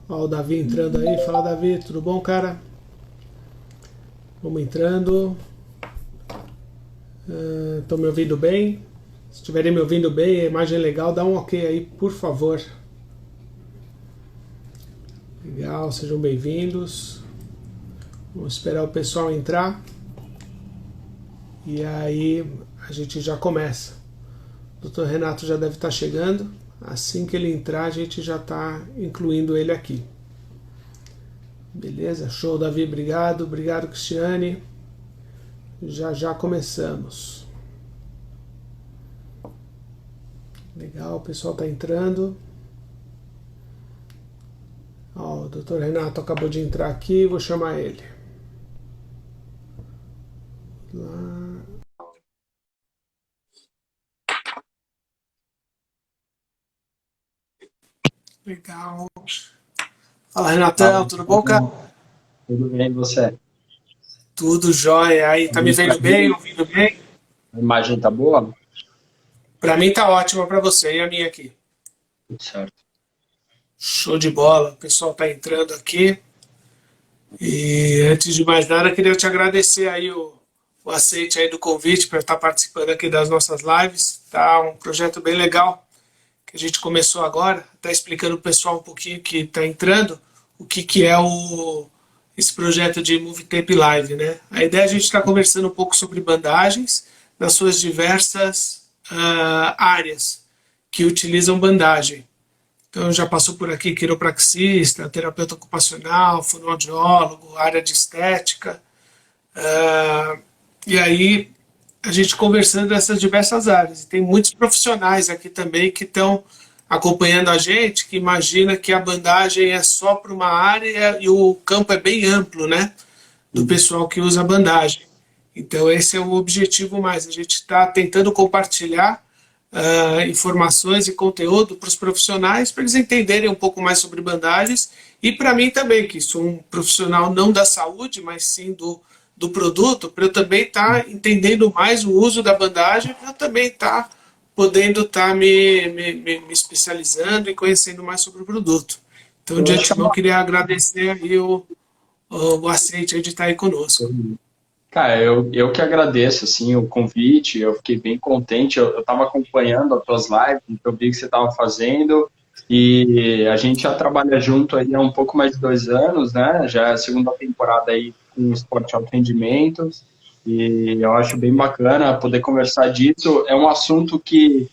Ó, o Davi entrando aí. Fala, Davi, tudo bom, cara? Vamos entrando. Estão me ouvindo bem? Se estiverem me ouvindo bem, a imagem é legal, dá um ok aí, por favor. Legal, sejam bem-vindos. Vamos esperar o pessoal entrar. E aí a gente já começa. O Dr. Renato já deve estar chegando. Assim que ele entrar, a gente já está incluindo ele aqui. Beleza? Show, Davi, obrigado. Obrigado, Cristiane. Já começamos. Legal, o pessoal está entrando. Ó, o Dr. Renato acabou de entrar aqui, vou chamar ele. Lá. Legal. Fala, Renatão, tudo bom, cara? Tudo bem, você? Tudo jóia. Aí, tá me vendo bem, ouvindo bem? A imagem tá boa? Pra mim tá ótima, pra você e a minha aqui. Tudo certo. Show de bola, o pessoal tá entrando aqui. E antes de mais nada, queria te agradecer aí o aceite aí do convite para estar participando aqui das nossas lives. Tá um projeto bem legal que a gente começou agora, tá explicando pro pessoal um pouquinho que tá entrando o que é esse projeto de Movie Tape Live, né? A ideia é a gente estar conversando um pouco sobre bandagens nas suas diversas áreas que utilizam bandagem. Então já passou por aqui quiropraxista, terapeuta ocupacional, fonoaudiólogo, área de estética. E aí a gente conversando dessas diversas áreas. E tem muitos profissionais aqui também que estão acompanhando a gente, que imagina que a bandagem é só para uma área e o campo é bem amplo, né? Do pessoal que usa bandagem. Então esse é o objetivo mais. A gente está tentando compartilhar informações e conteúdo para os profissionais, para eles entenderem um pouco mais sobre bandagens, e para mim também, que sou um profissional não da saúde, mas sim do produto, para eu também estar entendendo mais o uso da bandagem, para eu também estar podendo estar me especializando e conhecendo mais sobre o produto. Então, de Eu acho antemão, queria agradecer aí o aceite aí de estar aí conosco. Cara, eu que agradeço, assim, o convite, eu fiquei bem contente, eu tava acompanhando as tuas lives, eu vi que você tava fazendo, e a gente já trabalha junto aí há um pouco mais de 2 anos, né, já é a segunda temporada aí com o Esporte Alto Rendimento, e eu acho bem bacana poder conversar disso, é um assunto que,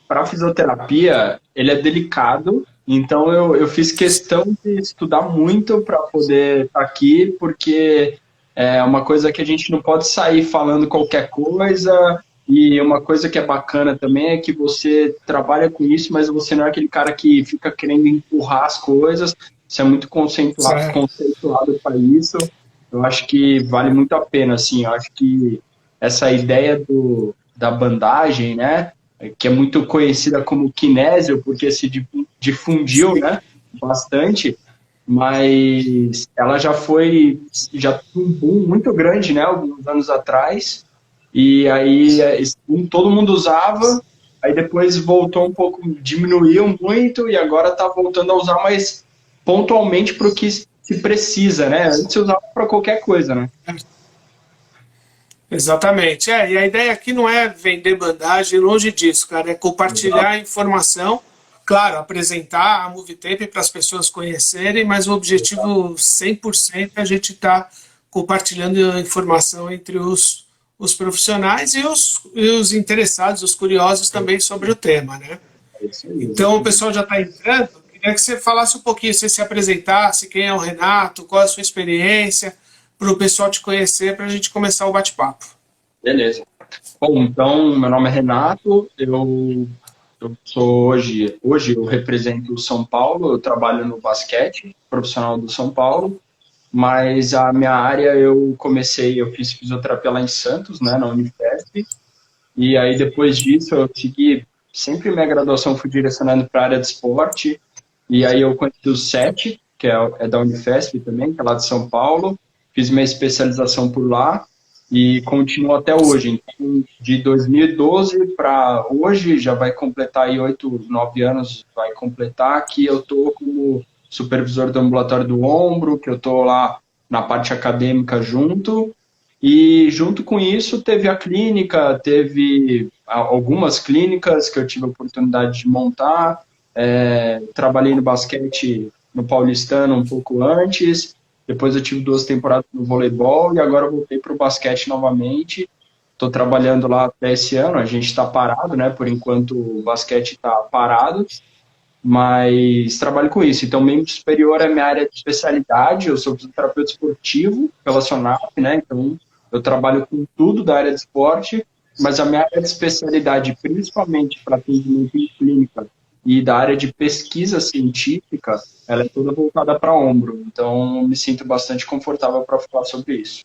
para fisioterapia, ele é delicado, então eu fiz questão de estudar muito para poder estar aqui, porque é uma coisa que a gente não pode sair falando qualquer coisa, e uma coisa que é bacana também é que você trabalha com isso, mas você não é aquele cara que fica querendo empurrar as coisas, você é muito Certo. conceituado para isso, eu acho que vale muito a pena, assim, eu acho que essa ideia da bandagem, né, que é muito conhecida como kinésio, porque se difundiu, né, bastante, mas ela já teve um boom muito grande, né, alguns anos atrás, e aí esse boom todo mundo usava, aí depois voltou um pouco, diminuiu muito, e agora está voltando a usar mais pontualmente para o que se precisa, né, antes você usava para qualquer coisa, né. Exatamente. E a ideia aqui não é vender bandagem, longe disso, cara. É compartilhar a informação, claro, apresentar a MovieTape para as pessoas conhecerem, mas o objetivo 100% é a gente estar compartilhando a informação entre os profissionais e os interessados, os curiosos também sobre o tema, né? É isso aí, Então, o exatamente. pessoal já está entrando. Queria que você falasse um pouquinho, você se apresentasse, quem é o Renato, qual é a sua experiência, para o pessoal te conhecer, para a gente começar o bate-papo. Beleza. Bom, então, meu nome é Renato, eu sou hoje eu represento o São Paulo, eu trabalho no basquete profissional do São Paulo, mas a minha área eu fiz fisioterapia lá em Santos, né, na Unifesp, e aí depois disso eu segui, sempre minha graduação fui direcionando para a área de esporte, e aí eu conheci o SET, que é da Unifesp também, que é lá de São Paulo, fiz minha especialização por lá, e continuo até hoje. Então, de 2012 para hoje, já vai completar aí 8, 9 anos, vai completar, que eu estou como supervisor do ambulatório do ombro, que eu estou lá na parte acadêmica junto. E junto com isso teve a clínica, teve algumas clínicas que eu tive a oportunidade de montar. Trabalhei no basquete no Paulistano um pouco antes, depois eu tive 2 temporadas no voleibol e agora eu voltei para o basquete novamente. Estou trabalhando lá até esse ano, a gente está parado, né? Por enquanto o basquete está parado, mas trabalho com isso. Então, membro superior é minha área de especialidade, eu sou fisioterapeuta esportivo pela SONAP, né? Então, eu trabalho com tudo da área de esporte, mas a minha área de especialidade, principalmente para atendimento em clínica e da área de pesquisa científica, ela é toda voltada para ombro. Então, me sinto bastante confortável para falar sobre isso.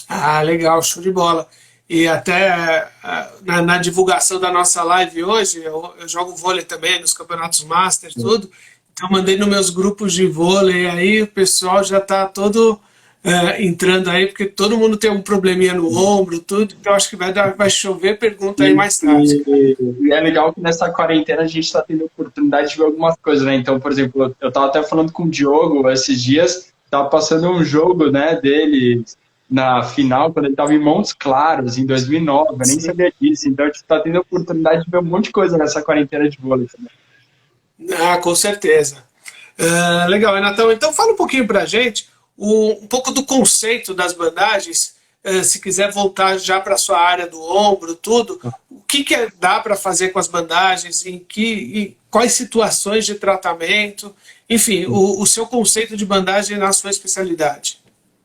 Ah, legal, show de bola. E até na divulgação da nossa live hoje, eu jogo vôlei também nos campeonatos Master, tudo. Então, mandei nos meus grupos de vôlei aí, o pessoal já está todo entrando aí, porque todo mundo tem um probleminha no ombro, tudo. Então, acho que vai chover pergunta aí mais tarde. E é legal que nessa quarentena a gente está tendo a oportunidade de ver algumas coisas, né? Então, por exemplo, eu estava até falando com o Diogo esses dias, estava passando um jogo, né, dele na final, quando ele estava em Montes Claros, em 2009, eu nem Sim. sabia disso. Então, a gente está tendo a oportunidade de ver um monte de coisa nessa quarentena de vôlei também. Ah, com certeza. Legal, Renatão. Então fala um pouquinho pra gente um pouco do conceito das bandagens. Se quiser voltar já para a sua área do ombro, tudo, o que dá para fazer com as bandagens, em quais situações de tratamento, enfim, o seu conceito de bandagem na sua especialidade.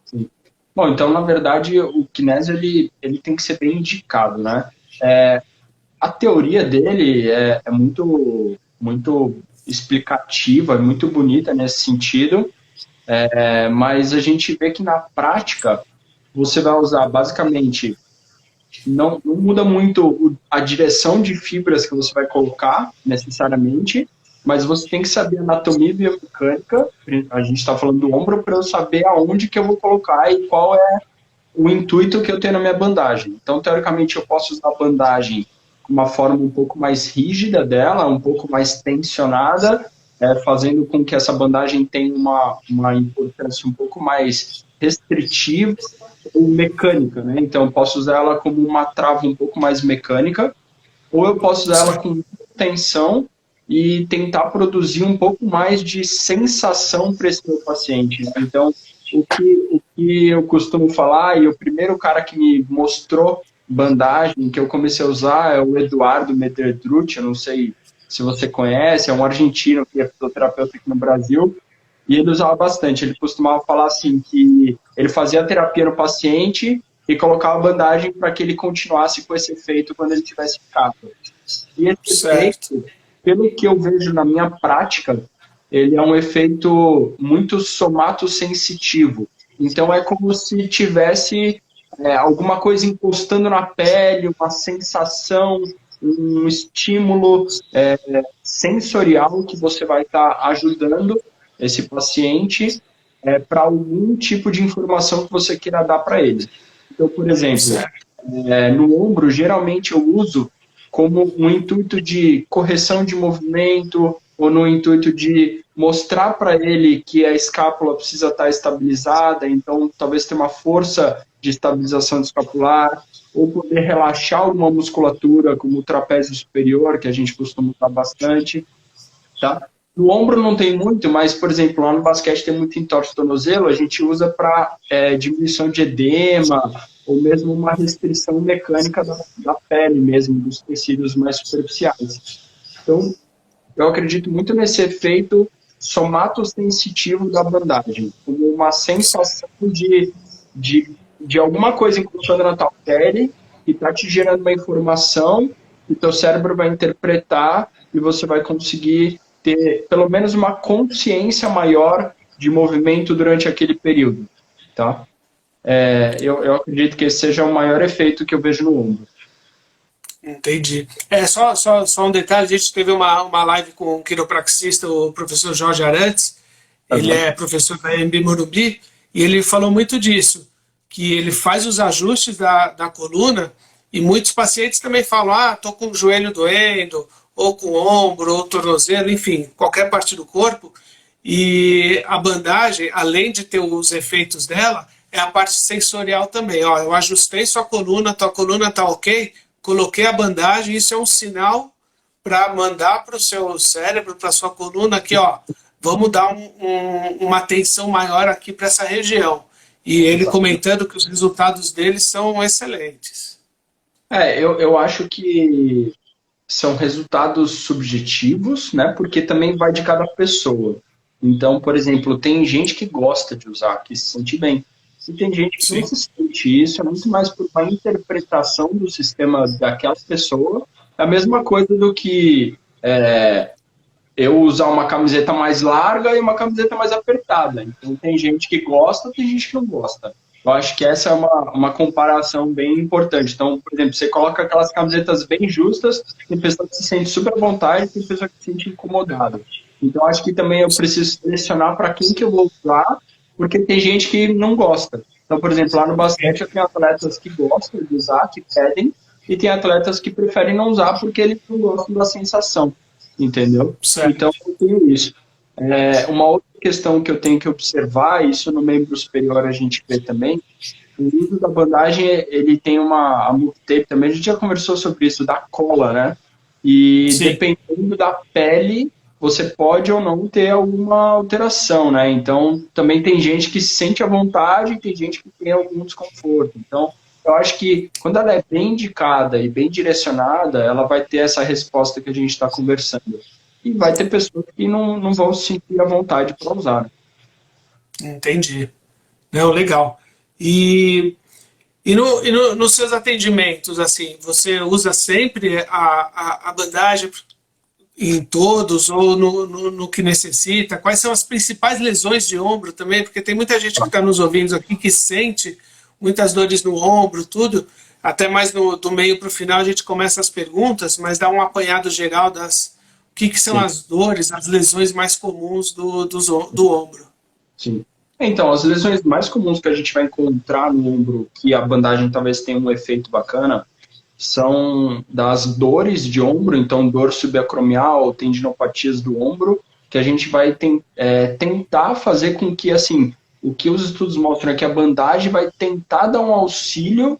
Sim. Bom, então, na verdade, o kinésio, ele tem que ser bem indicado, né? A teoria dele é muito explicativa, é muito bonita nesse sentido, mas a gente vê que na prática você vai usar basicamente, não muda muito a direção de fibras que você vai colocar necessariamente, mas você tem que saber anatomia e biomecânica. A gente está falando do ombro para eu saber aonde que eu vou colocar e qual é o intuito que eu tenho na minha bandagem. Então, teoricamente, eu posso usar a bandagem com uma forma um pouco mais rígida dela, um pouco mais tensionada, fazendo com que essa bandagem tenha uma importância um pouco mais restritiva ou mecânica, né? Então, eu posso usar ela como uma trava um pouco mais mecânica, ou eu posso usar ela com tensão e tentar produzir um pouco mais de sensação para esse meu paciente. Então, o que eu costumo falar, e o primeiro cara que me mostrou bandagem que eu comecei a usar é o Eduardo Mederdrucci, eu não sei se você conhece, é um argentino que é fisioterapeuta aqui no Brasil, e ele usava bastante. Ele costumava falar assim, que ele fazia terapia no paciente e colocava bandagem para que ele continuasse com esse efeito quando ele tivesse ficado. E esse Certo. efeito, pelo que eu vejo na minha prática, ele é um efeito muito somatosensitivo. Então, é como se tivesse alguma coisa encostando na pele, uma sensação, um estímulo sensorial que você vai estar ajudando esse paciente para algum tipo de informação que você queira dar para ele. Então, por exemplo, Certo. no ombro, geralmente eu uso como um intuito de correção de movimento ou no intuito de mostrar para ele que a escápula precisa estar estabilizada, então talvez ter uma força de estabilização escapular, ou poder relaxar alguma musculatura, como o trapézio superior, que a gente costuma usar bastante, tá? No ombro não tem muito, mas, por exemplo, lá no basquete tem muito entorse de tornozelo, a gente usa para diminuição de edema, ou mesmo uma restrição mecânica da pele mesmo, dos tecidos mais superficiais. Então, eu acredito muito nesse efeito somatosensitivo da bandagem, como uma sensação de alguma coisa encostando na tua pele e está te gerando uma informação que teu cérebro vai interpretar e você vai conseguir ter pelo menos uma consciência maior de movimento durante aquele período, tá? Eu acredito que esse seja o maior efeito que eu vejo no ombro. Entendi. Só um detalhe, a gente teve uma live com o quiropraxista, o professor Jorge Arantes, ele Uhum. é professor da MB Morumbi, e ele falou muito disso, que ele faz os ajustes da coluna, e muitos pacientes também falam, tô com o joelho doendo, ou com o ombro, ou tornozelo, enfim, qualquer parte do corpo, E a bandagem, além de ter os efeitos dela, é a parte sensorial também. Ó, eu ajustei sua coluna, tua coluna tá ok, coloquei a bandagem, isso é um sinal para mandar para o seu cérebro, para a sua coluna, aqui, ó, vamos dar uma atenção maior aqui para essa região. E ele comentando que os resultados dele são excelentes. Eu acho que são resultados subjetivos, né? Porque também vai de cada pessoa. Então, por exemplo, tem gente que gosta de usar, que se sente bem. E tem gente que não Sim, se sente. Isso é muito mais por uma interpretação do sistema daquela pessoa. É a mesma coisa do que eu usar uma camiseta mais larga e uma camiseta mais apertada. Então, tem gente que gosta, tem gente que não gosta. Eu acho que essa é uma comparação bem importante. Então, por exemplo, você coloca aquelas camisetas bem justas, tem pessoa que se sente super à vontade, tem pessoa que se sente incomodada. Então, acho que também eu preciso selecionar para quem que eu vou usar, porque tem gente que não gosta. Então, por exemplo, lá no basquete eu tenho atletas que gostam de usar, que pedem, e tem atletas que preferem não usar porque eles não gostam da sensação, entendeu? Então, certo. eu tenho isso. Uma outra questão que eu tenho que observar, isso no membro superior a gente vê também, o uso da bandagem, ele tem a multitape também, a gente já conversou sobre isso, da cola, né? E Sim, dependendo da pele, você pode ou não ter alguma alteração, né? Então, também tem gente que se sente à vontade e tem gente que tem algum desconforto. Então, eu acho que quando ela é bem indicada e bem direcionada, ela vai ter essa resposta que a gente está conversando. E vai ter pessoas que não vão se sentir à vontade para usar, né? entendi. Não, legal. E, nos seus atendimentos, assim, você usa sempre a bandagem em todos ou no que necessita? Quais são as principais lesões de ombro também? Porque tem muita gente que está nos ouvindo aqui que sente muitas dores no ombro, tudo. Até mais do meio para o final a gente começa as perguntas, mas dá um apanhado geral das o que são Sim. as dores, as lesões mais comuns do ombro. Sim. Então, as lesões mais comuns que a gente vai encontrar no ombro, que a bandagem talvez tenha um efeito bacana, são das dores de ombro, então dor subacromial, tendinopatias do ombro, que a gente vai tentar fazer com que, assim, o que os estudos mostram é que a bandagem vai tentar dar um auxílio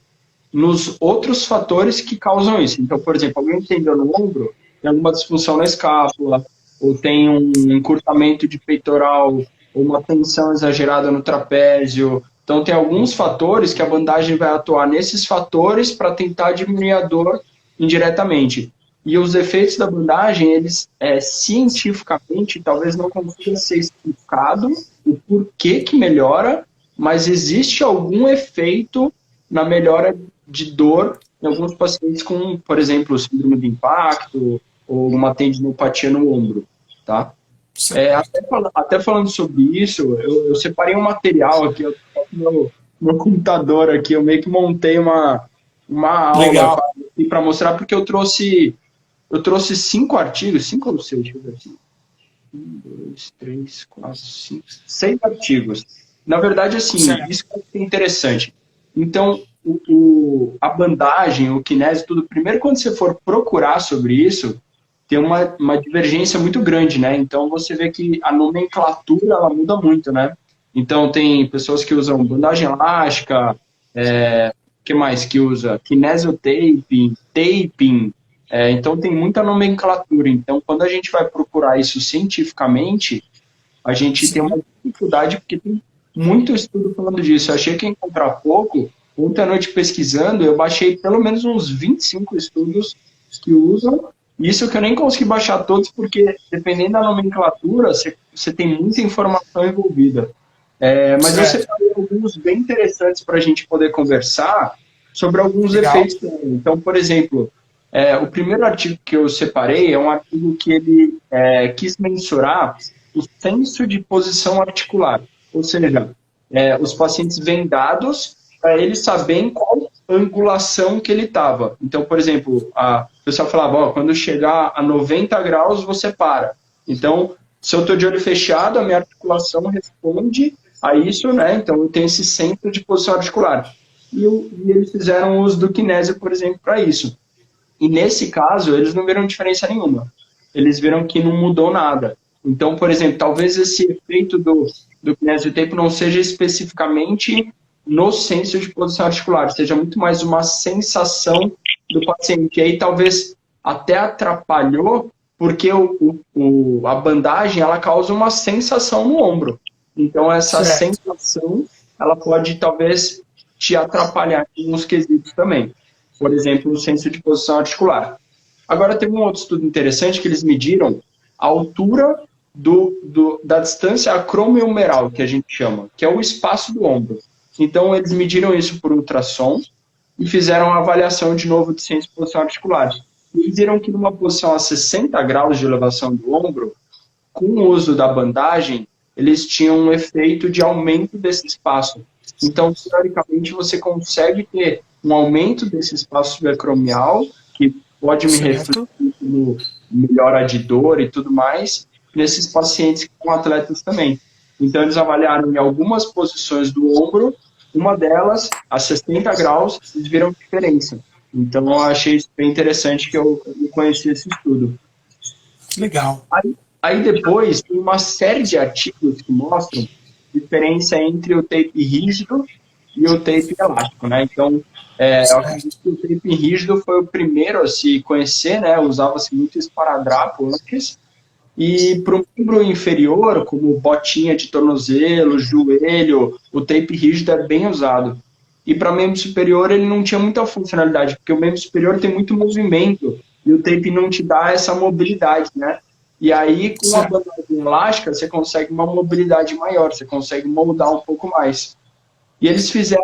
nos outros fatores que causam isso. Então, por exemplo, alguém tem dor no ombro, tem alguma disfunção na escápula, ou tem um encurtamento de peitoral, ou uma tensão exagerada no trapézio. Então, tem alguns fatores que a bandagem vai atuar nesses fatores para tentar diminuir a dor indiretamente. E os efeitos da bandagem, eles cientificamente talvez não consiga ser explicado o porquê que melhora, mas existe algum efeito na melhora de dor em alguns pacientes com, por exemplo, síndrome de impacto ou uma tendinopatia no ombro, tá? Até falando sobre isso, eu separei um material aqui, eu tô com meu computador aqui, eu meio que montei uma aula Legal. para mostrar, porque eu trouxe 5 artigos, 5 ou 6, deixa eu ver aqui. 1, 2, 3, 4, 5, 6 artigos. Na verdade, assim, Certo. isso que é interessante. Então, a bandagem, o kinésio, tudo, primeiro quando você for procurar sobre isso, tem uma divergência muito grande, né? Então, você vê que a nomenclatura, ela muda muito, né? Então, tem pessoas que usam bandagem elástica, que mais que usa? Kinesiotaping, taping. Então, tem muita nomenclatura. Então, quando a gente vai procurar isso cientificamente, a gente tem Sim. uma dificuldade porque tem muito estudo falando disso. Eu achei que ia encontrar pouco. Ontem à noite pesquisando, eu baixei pelo menos uns 25 estudos que usam. Isso que eu nem consegui baixar todos, porque dependendo da nomenclatura, você tem muita informação envolvida. Mas eu Certo. separei alguns bem interessantes para a gente poder conversar sobre alguns Legal. efeitos também. Então, por exemplo, o primeiro artigo que eu separei é um artigo que ele quis mensurar o senso de posição articular. Ou seja, os pacientes vendados, para eles saberem qual angulação que ele estava. Então, por exemplo, o pessoal falava, quando chegar a 90 graus, você para. Então, se eu estou de olho fechado, a minha articulação responde a isso, né? Então, eu tenho esse centro de posição articular. E eles fizeram uso do kinésio, por exemplo, para isso. E nesse caso, eles não viram diferença nenhuma. Eles viram que não mudou nada. Então, por exemplo, talvez esse efeito do kinésio-tape não seja especificamente no senso de posição articular, seja muito mais uma sensação do paciente. E aí talvez até atrapalhou, porque a bandagem ela causa uma sensação no ombro. Então, essa Certo. sensação ela pode talvez te atrapalhar em uns quesitos também. Por exemplo, o senso de posição articular. Agora, tem um outro estudo interessante que eles mediram a altura da distância acromiumeral, que a gente chama, que é o espaço do ombro. Então, eles mediram isso por ultrassom e fizeram uma avaliação de novo de senso de posição articular. E viram que numa posição a 60 graus de elevação do ombro, com o uso da bandagem, eles tinham um efeito de aumento desse espaço. Então, teoricamente, você consegue ter um aumento desse espaço subacromial, que pode me refletir no melhora de dor e tudo mais, nesses pacientes com atletas também. Então, eles avaliaram em algumas posições do ombro, uma delas, a 60 graus, eles viram diferença. Então, eu achei isso bem interessante que eu conheci esse estudo. Legal. Aí depois, tem uma série de artigos que mostram a diferença entre o tape rígido e o tape elástico, né? Então, eu acredito que o tape rígido foi o primeiro a se conhecer, né? Usava-se muito esparadrapo antes. E para o membro inferior, como botinha de tornozelo, joelho, o tape rígido é bem usado. E para membro superior ele não tinha muita funcionalidade, porque o membro superior tem muito movimento e o tape não te dá essa mobilidade, né? E aí, com a bandagem elástica, você consegue uma mobilidade maior, você consegue moldar um pouco mais. E eles fizeram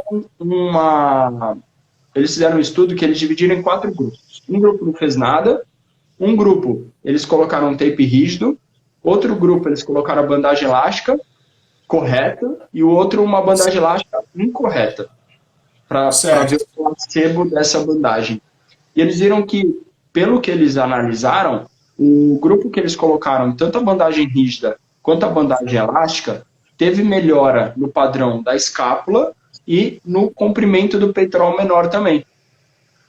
um estudo que eles dividiram em 4 grupos. Um grupo não fez nada, um grupo eles colocaram um tape rígido, outro grupo eles colocaram a bandagem elástica correta e o outro uma bandagem elástica incorreta, para ver o placebo dessa bandagem. E eles viram que, pelo que eles analisaram, o grupo que eles colocaram, tanto a bandagem rígida quanto a bandagem elástica, teve melhora no padrão da escápula e no comprimento do peitoral menor também,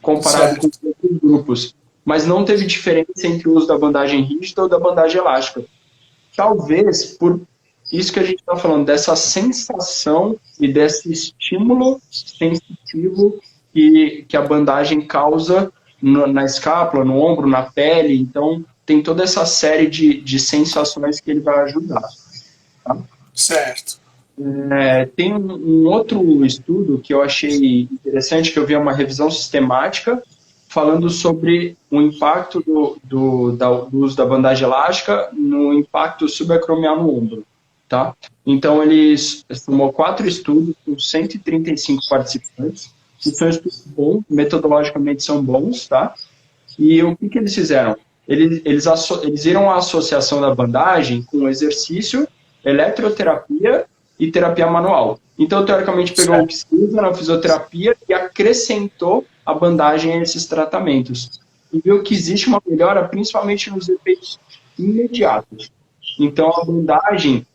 comparado com os outros grupos. Mas não teve diferença entre o uso da bandagem rígida ou da bandagem elástica. Talvez por isso que a gente está falando, dessa sensação e desse estímulo sensitivo que a bandagem causa na escápula, no ombro, na pele. Então, tem toda essa série de sensações que ele vai ajudar. Tá? Certo. Tem um outro estudo que eu achei interessante, que eu vi uma revisão sistemática, falando sobre o impacto do uso da bandagem elástica no impacto subacromial no ombro. Tá? Então, eles tomou 4 estudos com 135 participantes, que são estudos bons, metodologicamente são bons, tá? E o que eles fizeram? Eles viram a associação da bandagem com exercício, eletroterapia e terapia manual. Então, teoricamente, pegou o que se usa na fisioterapia e acrescentou a bandagem a esses tratamentos. E viu que existe uma melhora, principalmente nos efeitos imediatos. Então, a bandagem,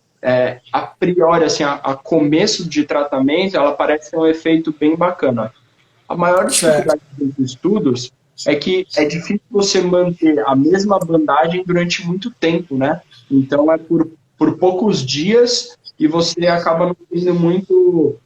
a priori, assim, a começo de tratamento, ela parece ter um efeito bem bacana. A maior dificuldade dos estudos é que é difícil você manter a mesma bandagem durante muito tempo, né? Então, é por poucos dias e você acaba não tendo muito...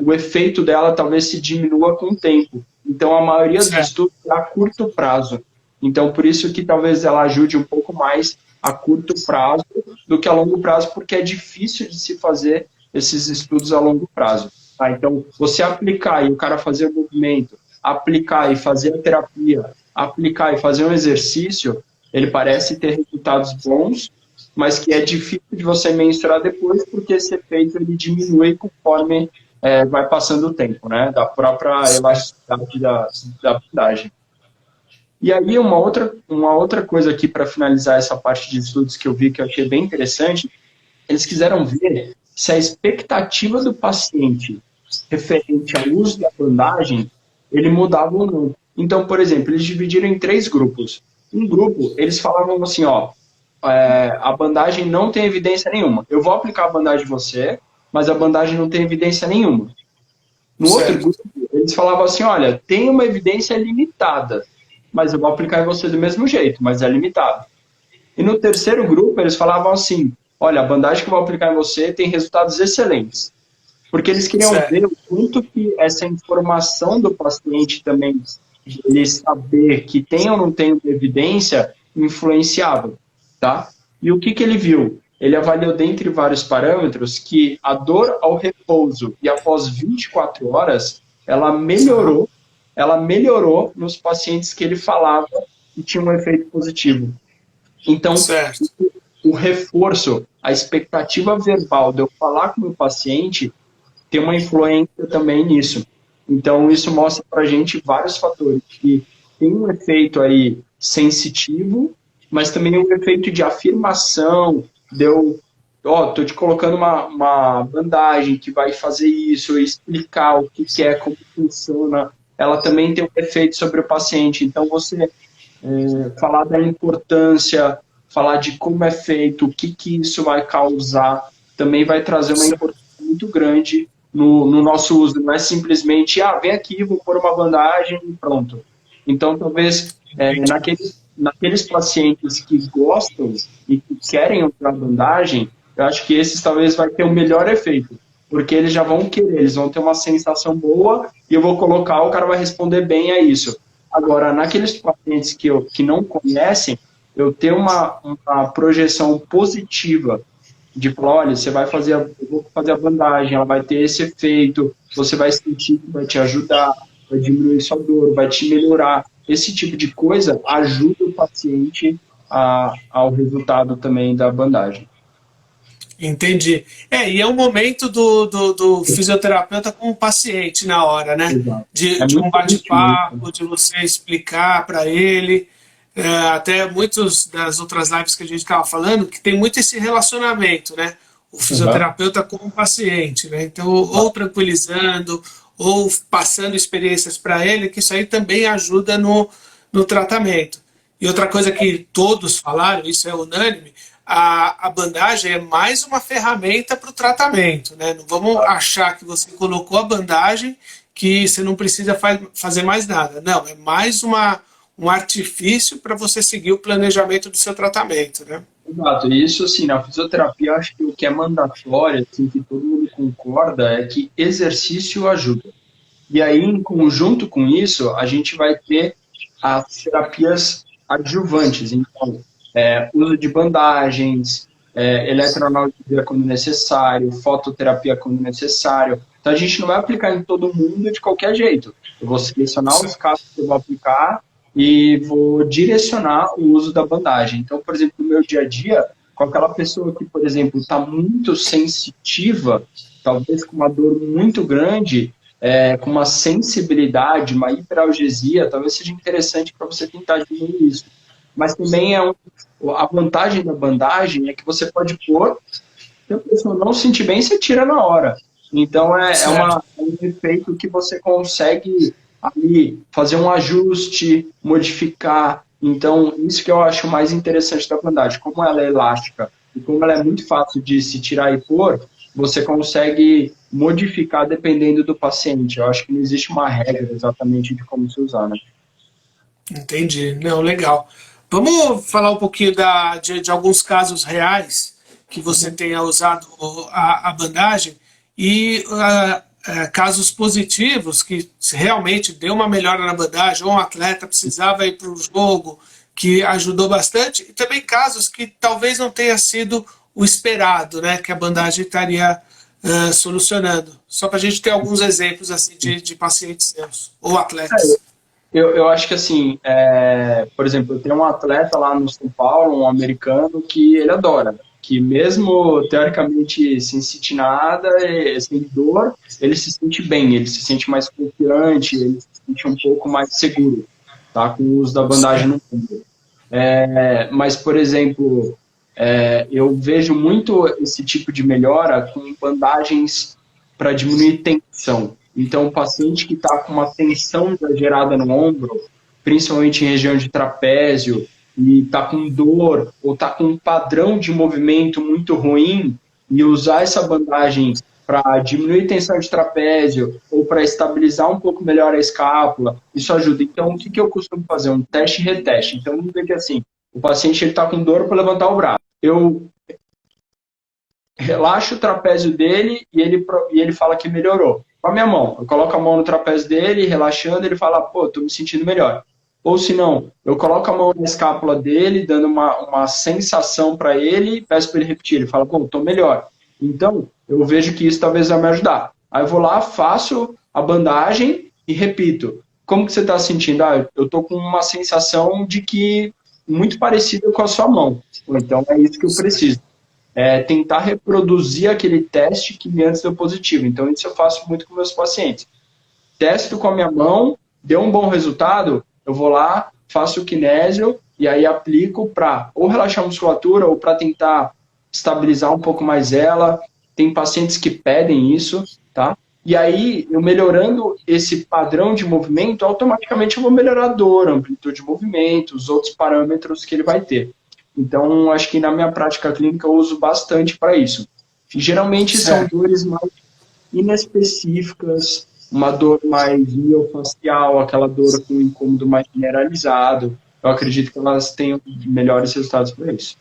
o efeito dela talvez se diminua com o tempo. Então, a maioria dos estudos é a curto prazo. Então, por isso que talvez ela ajude um pouco mais a curto prazo do que a longo prazo, porque é difícil de se fazer esses estudos a longo prazo. Tá? Então, você aplicar e o cara fazer o movimento, aplicar e fazer a terapia, aplicar e fazer um exercício, ele parece ter resultados bons, mas que é difícil de você mensurar depois, porque esse efeito ele diminui conforme vai passando o tempo, né? Da própria elasticidade da bandagem. E aí, uma outra coisa aqui para finalizar essa parte de estudos que eu vi que eu achei bem interessante, eles quiseram ver se a expectativa do paciente referente ao uso da bandagem, ele mudava ou não. Então, por exemplo, eles dividiram em 3 grupos. Um grupo, eles falavam assim, a bandagem não tem evidência nenhuma. Eu vou aplicar a bandagem em você, mas a bandagem não tem evidência nenhuma. No outro grupo, eles falavam assim, olha, tem uma evidência limitada, mas eu vou aplicar em você do mesmo jeito, mas é limitado. E no terceiro grupo, eles falavam assim, olha, a bandagem que eu vou aplicar em você tem resultados excelentes. Porque eles queriam Certo. ver o quanto que essa informação do paciente também, de ele saber que tem ou não tem evidência, influenciava, tá? E o que que ele viu? Ele avaliou, dentre vários parâmetros, que a dor ao repouso e após 24 horas, ela melhorou nos pacientes que ele falava que tinha um efeito positivo. Então, Certo. o reforço, a expectativa verbal de eu falar com o meu paciente tem uma influência também nisso. Então, isso mostra para a gente vários fatores que tem um efeito aí sensitivo, mas também um efeito de afirmação, de eu, ó, tô te colocando uma bandagem que vai fazer isso, explicar o que é, como funciona. Ela também tem um efeito sobre o paciente. Então, você falar da importância, falar de como é feito, o que isso vai causar, também vai trazer uma importância muito grande no nosso uso. Não é simplesmente, vem aqui, vou pôr uma bandagem e pronto. Então, talvez, naqueles pacientes que gostam e que querem usar a bandagem, eu acho que esses talvez vai ter o melhor efeito, porque eles já vão querer, eles vão ter uma sensação boa e eu vou colocar, o cara vai responder bem a isso. Agora, naqueles pacientes que não conhecem, eu ter uma projeção positiva de falar, olha, você vai fazer, eu vou fazer a bandagem, ela vai ter esse efeito, você vai sentir que vai te ajudar, vai diminuir sua dor, vai te melhorar. Esse tipo de coisa ajuda o paciente ao resultado também da bandagem. Entendi. E é um momento do fisioterapeuta com o paciente na hora, né? Exato. É De um muito íntimo. bate-papo, de você explicar para ele. Até muitas das outras lives que a gente estava falando, que tem muito esse relacionamento, né? O Uhum. fisioterapeuta com o paciente, né? Então, ou tranquilizando, ou passando experiências para ele, que isso aí também ajuda no tratamento. E outra coisa que todos falaram, isso é unânime, a bandagem é mais uma ferramenta para o tratamento, né? Não vamos achar que você colocou a bandagem que você não precisa fazer mais nada. Não, é mais um artifício para você seguir o planejamento do seu tratamento, né? Exato, e isso assim, na fisioterapia, acho que o que é mandatório, assim, que todo mundo concorda, é que exercício ajuda. E aí, em conjunto com isso, a gente vai ter as terapias adjuvantes. Então, uso de bandagens, eletroanalgesia quando necessário, fototerapia quando necessário. Então, a gente não vai aplicar em todo mundo de qualquer jeito. Eu vou selecionar os casos que eu vou aplicar e vou direcionar o uso da bandagem. Então, por exemplo, no meu dia a dia, com aquela pessoa que, por exemplo, está muito sensitiva, talvez com uma dor muito grande, com uma sensibilidade, uma hiperalgesia, talvez seja interessante para você tentar diminuir isso. Mas também a vantagem da bandagem é que você pode pôr, se a pessoa não se sentir bem, você tira na hora. Então Certo. é um efeito que você consegue ali fazer um ajuste, modificar. Então, isso que eu acho mais interessante da bandagem. Como ela é elástica e como ela é muito fácil de se tirar e pôr, você consegue modificar dependendo do paciente. Eu acho que não existe uma regra exatamente de como se usar, né? Entendi. Não, legal. Vamos falar um pouquinho de alguns casos reais que você tenha usado a bandagem e casos positivos que realmente deu uma melhora na bandagem, ou um atleta precisava ir para o jogo, que ajudou bastante, e também casos que talvez não tenha sido o esperado, né, que a bandagem estaria solucionando. Só para a gente ter alguns exemplos assim de pacientes seus, ou atletas. Eu acho que assim, por exemplo, eu tenho um atleta lá no São Paulo, um americano, que ele adora, que mesmo teoricamente sem sentir nada, sem dor, ele se sente bem, ele se sente mais confiante, ele se sente um pouco mais seguro, tá, com o uso da bandagem no ombro. Mas, por exemplo, eu vejo muito esse tipo de melhora com bandagens para diminuir tensão. Então, o paciente que está com uma tensão exagerada no ombro, principalmente em região de trapézio, e está com dor, ou está com um padrão de movimento muito ruim, e usar essa bandagem para diminuir tensão de trapézio, ou para estabilizar um pouco melhor a escápula, isso ajuda. Então, o que eu costumo fazer? Um teste e reteste. Então, vamos ver que assim, o paciente está com dor para levantar o braço. Eu relaxo o trapézio dele e ele fala que melhorou. Com a minha mão, eu coloco a mão no trapézio dele, relaxando, ele fala, pô, tô me sentindo melhor. Ou se não, eu coloco a mão na escápula dele, dando uma sensação para ele, peço para ele repetir, ele fala, pô, tô melhor. Então, eu vejo que isso talvez vai me ajudar. Aí eu vou lá, faço a bandagem e repito. Como que você está sentindo? Ah, eu tô com uma sensação de que muito parecida com a sua mão. Então, é isso que eu preciso. É tentar reproduzir aquele teste que antes deu positivo. Então, isso eu faço muito com meus pacientes. Testo com a minha mão, deu um bom resultado, eu vou lá, faço o kinésio e aí aplico para ou relaxar a musculatura ou para tentar estabilizar um pouco mais ela. Tem pacientes que pedem isso, tá? E aí, eu melhorando esse padrão de movimento, automaticamente eu vou melhorar a dor, a amplitude de movimento, os outros parâmetros que ele vai ter. Então, acho que na minha prática clínica eu uso bastante para isso. E, geralmente são dores mais inespecíficas, uma dor mais miofacial, aquela dor com incômodo mais generalizado. Eu acredito que elas tenham melhores resultados para isso.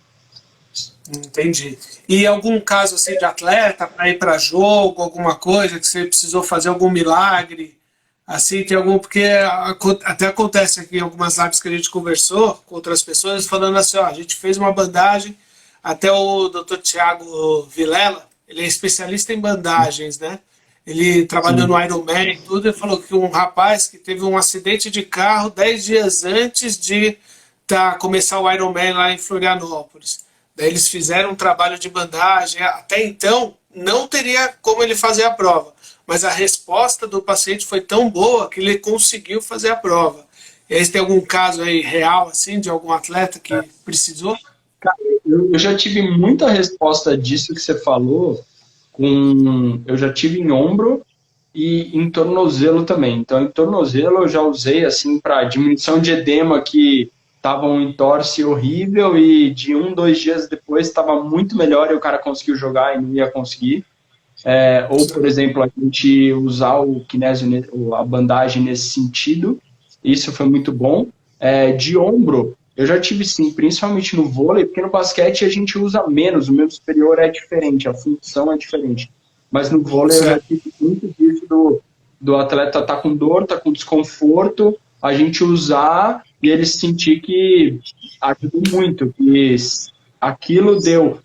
Entendi. E algum caso assim de atleta para ir para jogo, alguma coisa que você precisou fazer algum milagre? Assim, tem algum, porque até acontece aqui em algumas lives que a gente conversou com outras pessoas, falando assim, ó, a gente fez uma bandagem, até o Dr. Tiago Vilela, ele é especialista em bandagens, né? Ele trabalhou Sim. no Ironman e tudo, ele falou que um rapaz que teve um acidente de carro 10 dias antes de começar o Ironman lá em Florianópolis. Daí eles fizeram um trabalho de bandagem, até então não teria como ele fazer a prova, mas a resposta do paciente foi tão boa que ele conseguiu fazer a prova. E aí, tem algum caso aí real, assim, de algum atleta que precisou? Cara, eu já tive muita resposta disso que você falou, eu já tive em ombro e em tornozelo também. Então, em tornozelo eu já usei assim para diminuição de edema que estava um entorse horrível e de 2 dias depois estava muito melhor e o cara conseguiu jogar e não ia conseguir. Ou, por exemplo, a gente usar o kinésio, a bandagem nesse sentido, isso foi muito bom. De ombro, eu já tive sim, principalmente no vôlei, porque no basquete a gente usa menos, o membro superior é diferente, a função é diferente. Mas no vôlei eu já tive muito disso do atleta tá com dor, tá com desconforto, a gente usar e ele sentir que ajudou muito, que aquilo deu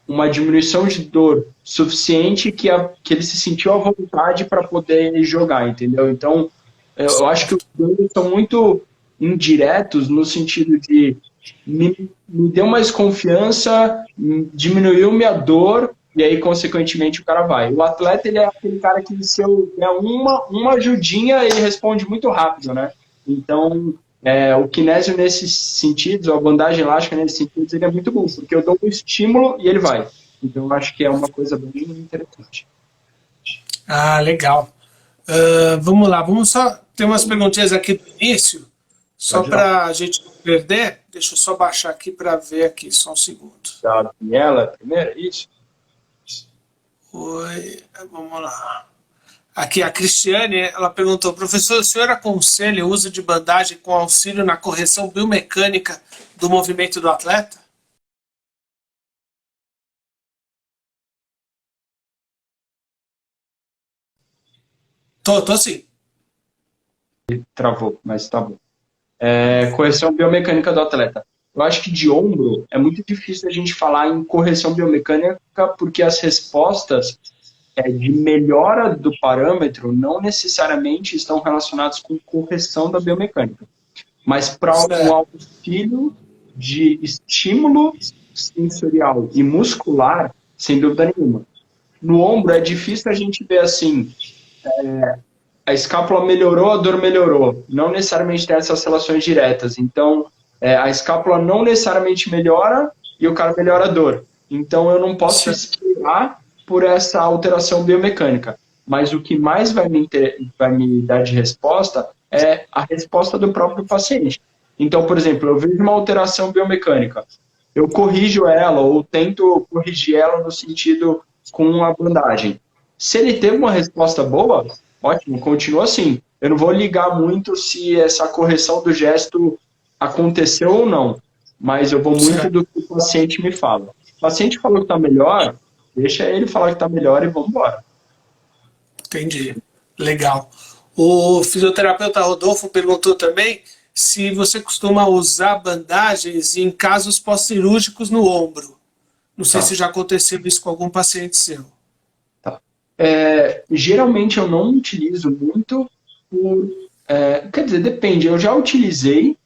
uma diminuição de dor suficiente que ele se sentiu à vontade para poder jogar, entendeu? Então, eu acho que os dois são muito indiretos no sentido de me deu mais confiança, diminuiu minha dor e aí, consequentemente, o cara vai. O atleta, ele é aquele cara que se eu der uma ajudinha, ele responde muito rápido, né? Então, o kinésio nesses sentidos, ou a bandagem elástica nesses sentidos, ele é muito bom, porque eu dou um estímulo e ele vai. Então, eu acho que é uma coisa bem interessante. Ah, legal. Vamos lá, vamos só ter umas perguntinhas aqui do início, só Pode ir lá. para a gente não perder. Deixa eu só baixar aqui para ver aqui, só um segundo. Da Daniela, primeiro, isso? Oi, vamos lá. Aqui a Cristiane, ela perguntou, professor, o senhor aconselha o uso de bandagem com auxílio na correção biomecânica do movimento do atleta? Tô sim. Travou, mas tá bom. Correção biomecânica do atleta. Eu acho que de ombro é muito difícil a gente falar em correção biomecânica porque as respostas de melhora do parâmetro não necessariamente estão relacionadas com correção da biomecânica, mas para um Certo. auxílio de estímulo sensorial e muscular, sem dúvida nenhuma. No ombro é difícil a gente ver assim, a escápula melhorou, a dor melhorou. Não necessariamente tem essas relações diretas. Então, a escápula não necessariamente melhora e o cara melhora a dor. Então, eu não posso Certo. esperar por essa alteração biomecânica. Mas o que mais vai me dar de resposta é a resposta do próprio paciente. Então, por exemplo, eu vejo uma alteração biomecânica. Eu corrijo ela ou tento corrigir ela no sentido com a bandagem. Se ele teve uma resposta boa, ótimo, continua assim. Eu não vou ligar muito se essa correção do gesto aconteceu ou não. mas eu vou muito Certo. do que o paciente me fala. O paciente falou que está melhor, deixa ele falar que está melhor e vamos embora. Entendi. Legal. O fisioterapeuta Rodolfo perguntou também se você costuma usar bandagens em casos pós-cirúrgicos no ombro. Não sei se Tá? já aconteceu isso com algum paciente seu. Tá. Geralmente eu não utilizo muito por, quer dizer, depende. Eu já utilizei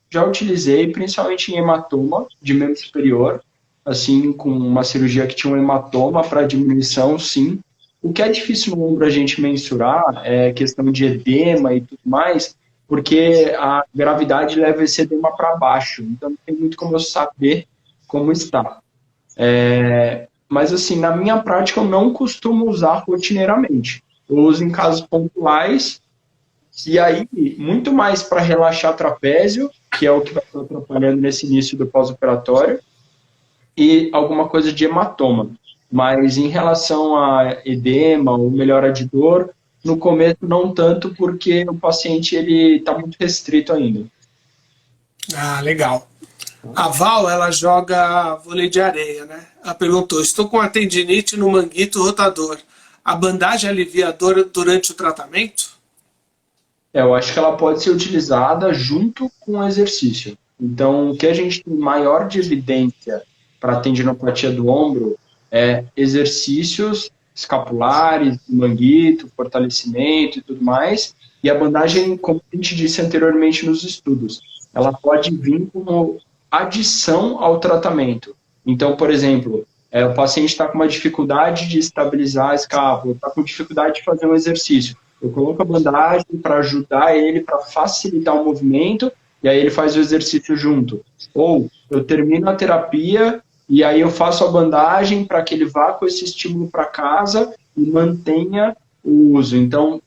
principalmente em hematoma de membro superior, assim, com uma cirurgia que tinha um hematoma para diminuição, sim. O que é difícil no ombro a gente mensurar é questão de edema e tudo mais, porque a gravidade leva esse edema para baixo, então não tem muito como eu saber como está. Mas, assim, na minha prática, eu não costumo usar rotineiramente. Eu uso em casos pontuais, e aí, muito mais para relaxar trapézio, que é o que vai estar atrapalhando nesse início do pós-operatório, e alguma coisa de hematoma. Mas em relação a edema ou melhora de dor, no começo não tanto, porque o paciente ele está muito restrito ainda. Ah, legal. A Val, ela joga vôlei de areia, né? Ela perguntou: estou com a tendinite no manguito rotador. A bandagem alivia a dor durante o tratamento? Eu acho que ela pode ser utilizada junto com o exercício. Então, o que a gente tem maior de evidência para a tendinopatia do ombro é exercícios escapulares, manguito, fortalecimento e tudo mais. E a bandagem, como a gente disse anteriormente nos estudos, ela pode vir como adição ao tratamento. Então, por exemplo, o paciente está com uma dificuldade de estabilizar a escápula, está com dificuldade de fazer um exercício. Eu coloco a bandagem para ajudar ele, para facilitar o movimento, e aí ele faz o exercício junto. Ou eu termino a terapia e aí eu faço a bandagem para que ele vá com esse estímulo para casa e mantenha o uso. Então,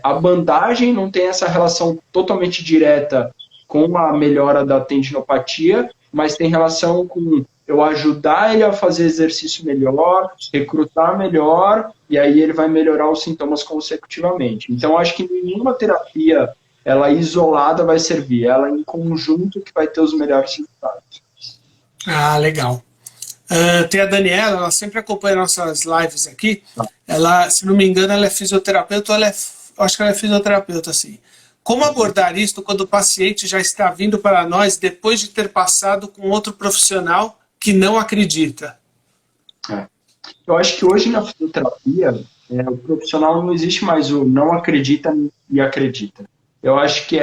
a bandagem não tem essa relação totalmente direta com a melhora da tendinopatia, mas tem relação com eu ajudar ele a fazer exercício melhor, recrutar melhor, e aí ele vai melhorar os sintomas consecutivamente. Então, acho que nenhuma terapia, ela isolada vai servir, ela em conjunto que vai ter os melhores resultados. Ah, legal. Tem a Daniela, ela sempre acompanha nossas lives aqui. Ela, se não me engano, ela é fisioterapeuta, eu acho que ela é fisioterapeuta, assim. Como abordar isto quando o paciente já está vindo para nós depois de ter passado com outro profissional que não acredita? É. Eu acho que hoje na fisioterapia, o profissional não existe mais o não acredita e acredita. Eu acho que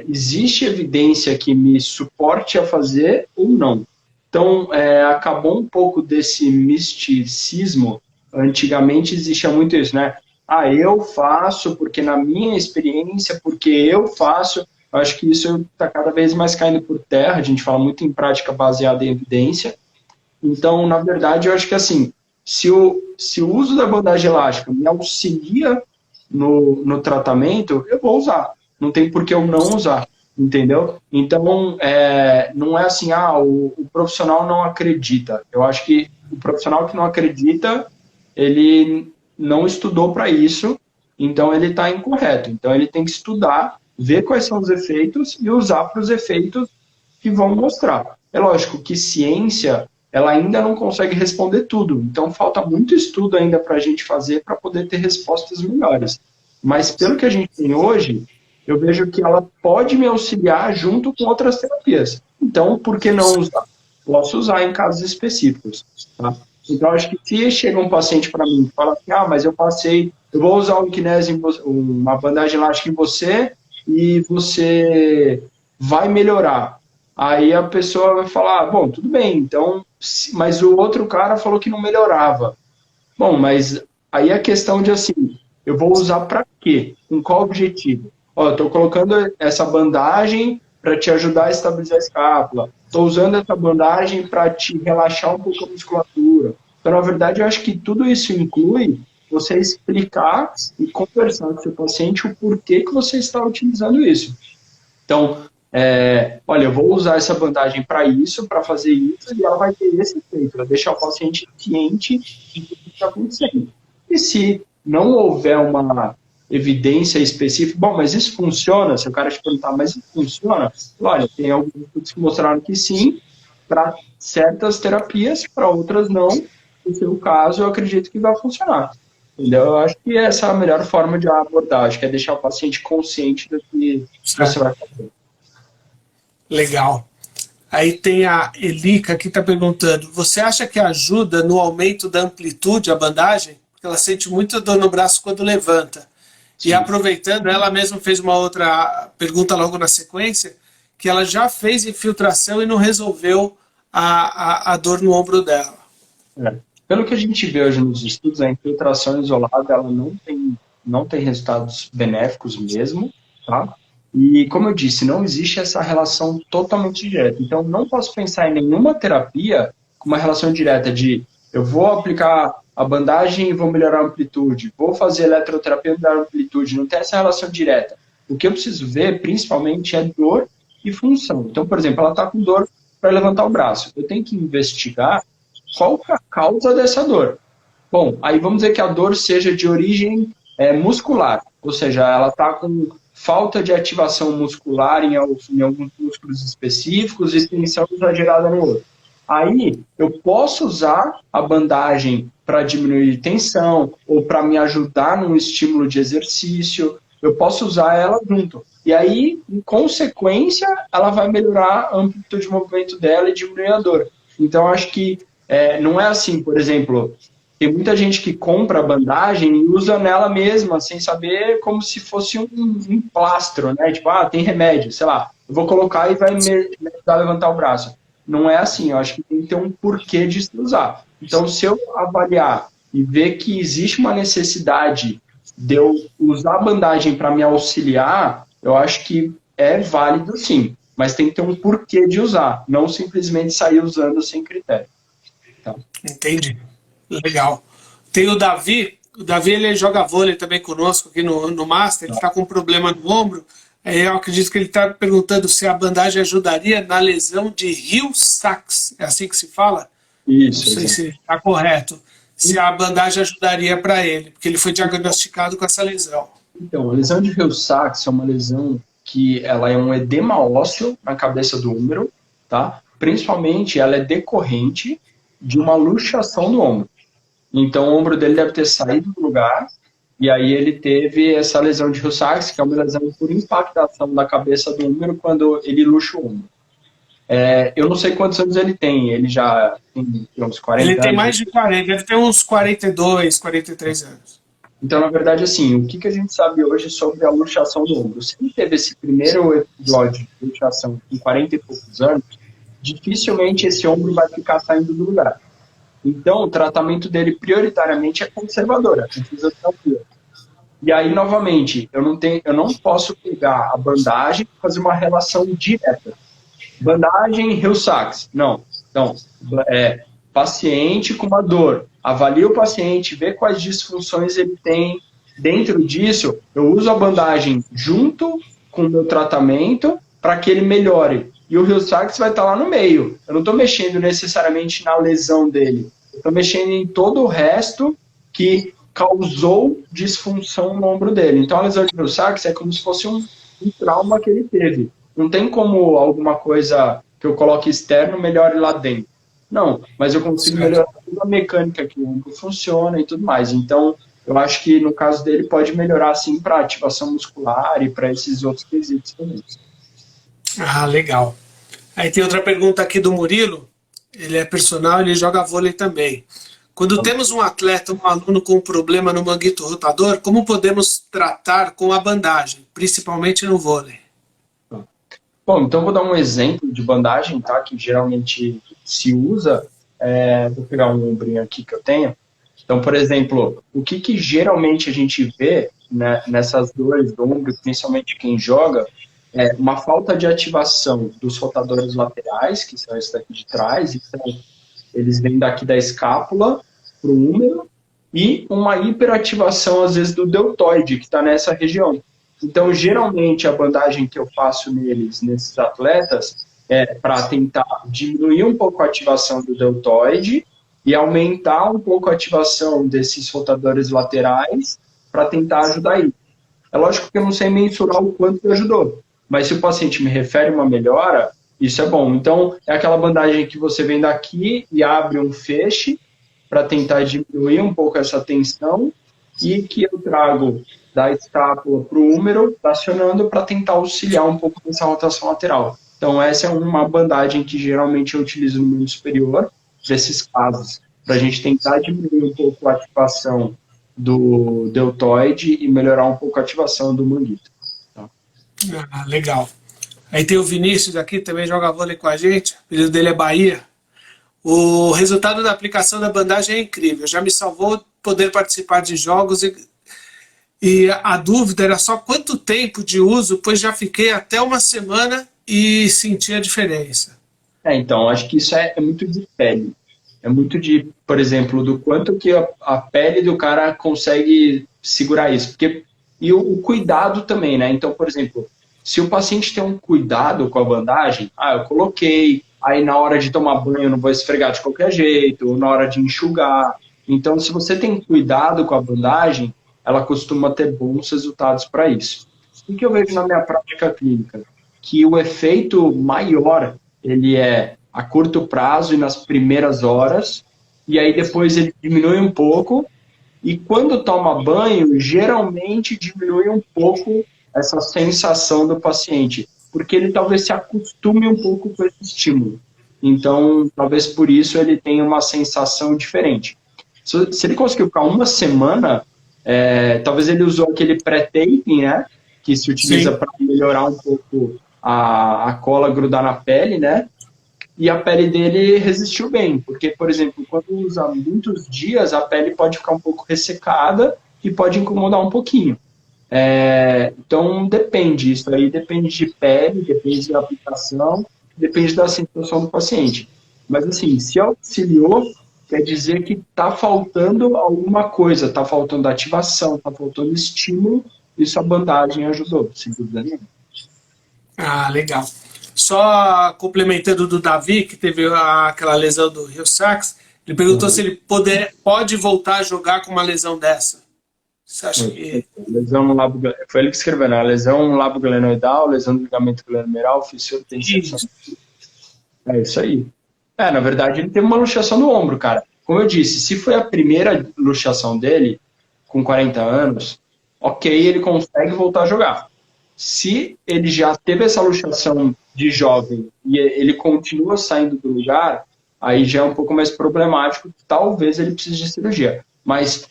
existe evidência que me suporte a fazer ou não. Então, acabou um pouco desse misticismo. Antigamente existia muito isso, né? Ah, eu faço porque na minha experiência, porque eu faço. Eu acho que isso está cada vez mais caindo por terra. A gente fala muito em prática baseada em evidência. Então, na verdade, eu acho que assim, se o uso da bandagem elástica me auxilia no tratamento, eu vou usar. Não tem por que eu não usar, entendeu? Então, não é assim, o profissional não acredita. Eu acho que o profissional que não acredita, ele não estudou para isso, então ele está incorreto. Então, ele tem que estudar, ver quais são os efeitos e usar para os efeitos que vão mostrar. É lógico que ciência, ela ainda não consegue responder tudo, então falta muito estudo ainda para a gente fazer para poder ter respostas melhores. Mas pelo que a gente tem hoje, eu vejo que ela pode me auxiliar junto com outras terapias. Então, por que não usar? Posso usar em casos específicos. Tá? Então, acho que se chega um paciente para mim e fala assim, mas eu vou usar um kinésio, uma bandagem elástica em você e você vai melhorar. Aí a pessoa vai falar, bom, tudo bem, então, mas o outro cara falou que não melhorava. Bom, mas aí a questão de assim, eu vou usar para quê? Com qual objetivo? Ó, eu estou colocando essa bandagem para te ajudar a estabilizar a escápula. Estou usando essa bandagem para te relaxar um pouco a musculatura. Então, na verdade, eu acho que tudo isso inclui você explicar e conversar com o seu paciente o porquê que você está utilizando isso. Então, olha, eu vou usar essa bandagem para isso, para fazer isso, e ela vai ter esse efeito, vai deixar o paciente ciente do que está acontecendo. E se não houver evidência específica. Bom, mas isso funciona? Se o cara te perguntar, mas isso funciona? Olha, tem alguns estudos que mostraram que sim, para certas terapias, para outras não. No seu caso, eu acredito que vai funcionar. Entendeu? Eu acho que essa é a melhor forma de abordar, acho que é deixar o paciente consciente do que você vai fazer. Legal. Aí tem a Elica que está perguntando: você acha que ajuda no aumento da amplitude a bandagem? Porque ela sente muita dor no braço quando levanta. E Sim. aproveitando, ela mesma fez uma outra pergunta logo na sequência, que ela já fez infiltração e não resolveu a dor no ombro dela. É. Pelo que a gente vê hoje nos estudos, a infiltração isolada ela não tem resultados benéficos mesmo, tá? E, como eu disse, não existe essa relação totalmente direta. Então, não posso pensar em nenhuma terapia com uma relação direta de eu vou aplicar a bandagem e vou melhorar a amplitude, vou fazer eletroterapia e melhorar a amplitude. Não tem essa relação direta. O que eu preciso ver, principalmente, é dor e função. Então, por exemplo, ela está com dor para levantar o braço. Eu tenho que investigar qual que é a causa dessa dor. Bom, aí vamos dizer que a dor seja de origem muscular, ou seja, ela está com falta de ativação muscular em alguns músculos específicos e tensão exagerada no outro. Aí eu posso usar a bandagem para diminuir tensão ou para me ajudar num estímulo de exercício, eu posso usar ela junto. E aí, em consequência, ela vai melhorar a amplitude de movimento dela e diminuir a dor. Então, acho que não é assim, por exemplo, tem muita gente que compra a bandagem e usa nela mesma, sem saber, como se fosse um plastro, né? Tipo, tem remédio, sei lá, eu vou colocar e vai me ajudar a levantar o braço. Não é assim, eu acho que tem que ter um porquê de se usar. Então, se eu avaliar e ver que existe uma necessidade de eu usar a bandagem para me auxiliar, eu acho que é válido sim, mas tem que ter um porquê de usar, não simplesmente sair usando sem critério. Tá? Entendi. Legal. Tem o Davi ele joga vôlei também conosco aqui no Master, ele está com um problema no ombro. Eu acredito que ele está perguntando se a bandagem ajudaria na lesão de Hill-Sachs, é assim que se fala? Isso. Não sei se está correto. Se a bandagem ajudaria para ele, porque ele foi diagnosticado com essa lesão. Então, a lesão de Hill-Sachs é uma lesão que ela é um edema ósseo na cabeça do húmero, tá? Principalmente ela é decorrente de uma luxação do ombro. Então, o ombro dele deve ter saído do lugar, e aí ele teve essa lesão de Hill-Sachs, que é uma lesão por impactação da cabeça do húmero quando ele luxa o ombro. Eu não sei quantos anos ele tem, ele já tem uns 40 Ele tem anos. mais de 40, deve ter uns 42, 43 anos. Então, na verdade, assim, o que a gente sabe hoje sobre a luxação do ombro? Se ele teve esse primeiro episódio de luxação com 40 e poucos anos, dificilmente esse ombro vai ficar saindo do lugar. Então, o tratamento dele prioritariamente é conservador, é fisioterapia. E aí, novamente, eu não posso pegar a bandagem e fazer uma relação direta. Bandagem Hill-Sachs, não. Então, paciente com uma dor, avalia o paciente, vê quais disfunções ele tem. Dentro disso, eu uso a bandagem junto com o meu tratamento para que ele melhore. E o Hill-Sachs vai estar lá no meio. Eu não estou mexendo necessariamente na lesão dele. Eu estou mexendo em todo o resto que causou disfunção no ombro dele. Então, a lesão de Hill-Sachs é como se fosse um trauma que ele teve. Não tem como alguma coisa que eu coloque externo melhore lá dentro. Não, mas eu consigo melhorar toda a mecânica que o ombro funciona e tudo mais. Então, eu acho que no caso dele pode melhorar sim para ativação muscular e para esses outros quesitos também. Ah, legal. Aí tem outra pergunta aqui do Murilo. Ele é personal, ele joga vôlei também. Quando temos um atleta, um aluno com um problema no manguito rotador, como podemos tratar com a bandagem, principalmente no vôlei? Bom, então vou dar um exemplo de bandagem, tá? Que geralmente se usa. Vou pegar um ombrinho aqui que eu tenho. Então, por exemplo, o que geralmente a gente vê, né, nessas dores do ombro, principalmente quem joga, é uma falta de ativação dos rotadores laterais, que são esses daqui de trás, então eles vêm daqui da escápula para o húmero, e uma hiperativação, às vezes, do deltoide, que está nessa região. Então, geralmente, a bandagem que eu faço nesses atletas, é para tentar diminuir um pouco a ativação do deltoide e aumentar um pouco a ativação desses rotadores laterais para tentar ajudar aí. É lógico que eu não sei mensurar o quanto que ajudou, mas se o paciente me refere uma melhora, isso é bom. Então, é aquela bandagem que você vem daqui e abre um feixe para tentar diminuir um pouco essa tensão e que eu trago da escápula para o húmero, acionando para tentar auxiliar um pouco nessa rotação lateral. Então, essa é uma bandagem que geralmente eu utilizo no membro superior, desses casos, para a gente tentar diminuir um pouco a ativação do deltoide e melhorar um pouco a ativação do manguito. Tá? Legal. Aí tem o Vinícius aqui, também joga vôlei com a gente, o apelido dele é Bahia. O resultado da aplicação da bandagem é incrível, já me salvou poder participar de jogos e a dúvida era só quanto tempo de uso, pois já fiquei até uma semana e senti a diferença. Então, acho que isso é muito de pele. É muito de, por exemplo, do quanto que a pele do cara consegue segurar isso. E o cuidado também, né? Então, por exemplo, se o paciente tem um cuidado com a bandagem, eu coloquei, aí na hora de tomar banho eu não vou esfregar de qualquer jeito, ou na hora de enxugar. Então, se você tem cuidado com a bandagem, ela costuma ter bons resultados para isso. O que eu vejo na minha prática clínica? Que o efeito maior, ele é a curto prazo e nas primeiras horas, e aí depois ele diminui um pouco, e quando toma banho, geralmente diminui um pouco essa sensação do paciente, porque ele talvez se acostume um pouco com esse estímulo. Então, talvez por isso ele tenha uma sensação diferente. Se ele conseguiu ficar uma semana, talvez ele usou aquele pré-taping, né, que se utiliza para melhorar um pouco a cola grudar na pele, né, e a pele dele resistiu bem, porque, por exemplo, quando usa muitos dias, a pele pode ficar um pouco ressecada e pode incomodar um pouquinho. Então, depende, isso aí depende de pele, depende da aplicação, depende da sensação do paciente. Mas, assim, se auxiliou, quer dizer que está faltando alguma coisa, está faltando ativação, está faltando estímulo, isso a bandagem ajudou, sem dúvida nenhuma. Legal. Só complementando do Davi, que teve aquela lesão do Rio Sachs, ele perguntou se ele pode voltar a jogar com uma lesão dessa. Você acha que... Lesão no lábio, foi ele que escreveu, né? Lesão no lábio glenoidal, lesão do ligamento glenomeral, fisiotensão. É isso aí. Na verdade, ele teve uma luxação no ombro, cara. Como eu disse, se foi a primeira luxação dele, com 40 anos, ok, ele consegue voltar a jogar. Se ele já teve essa luxação de jovem e ele continua saindo do lugar, aí já é um pouco mais problemático, talvez ele precise de cirurgia. Mas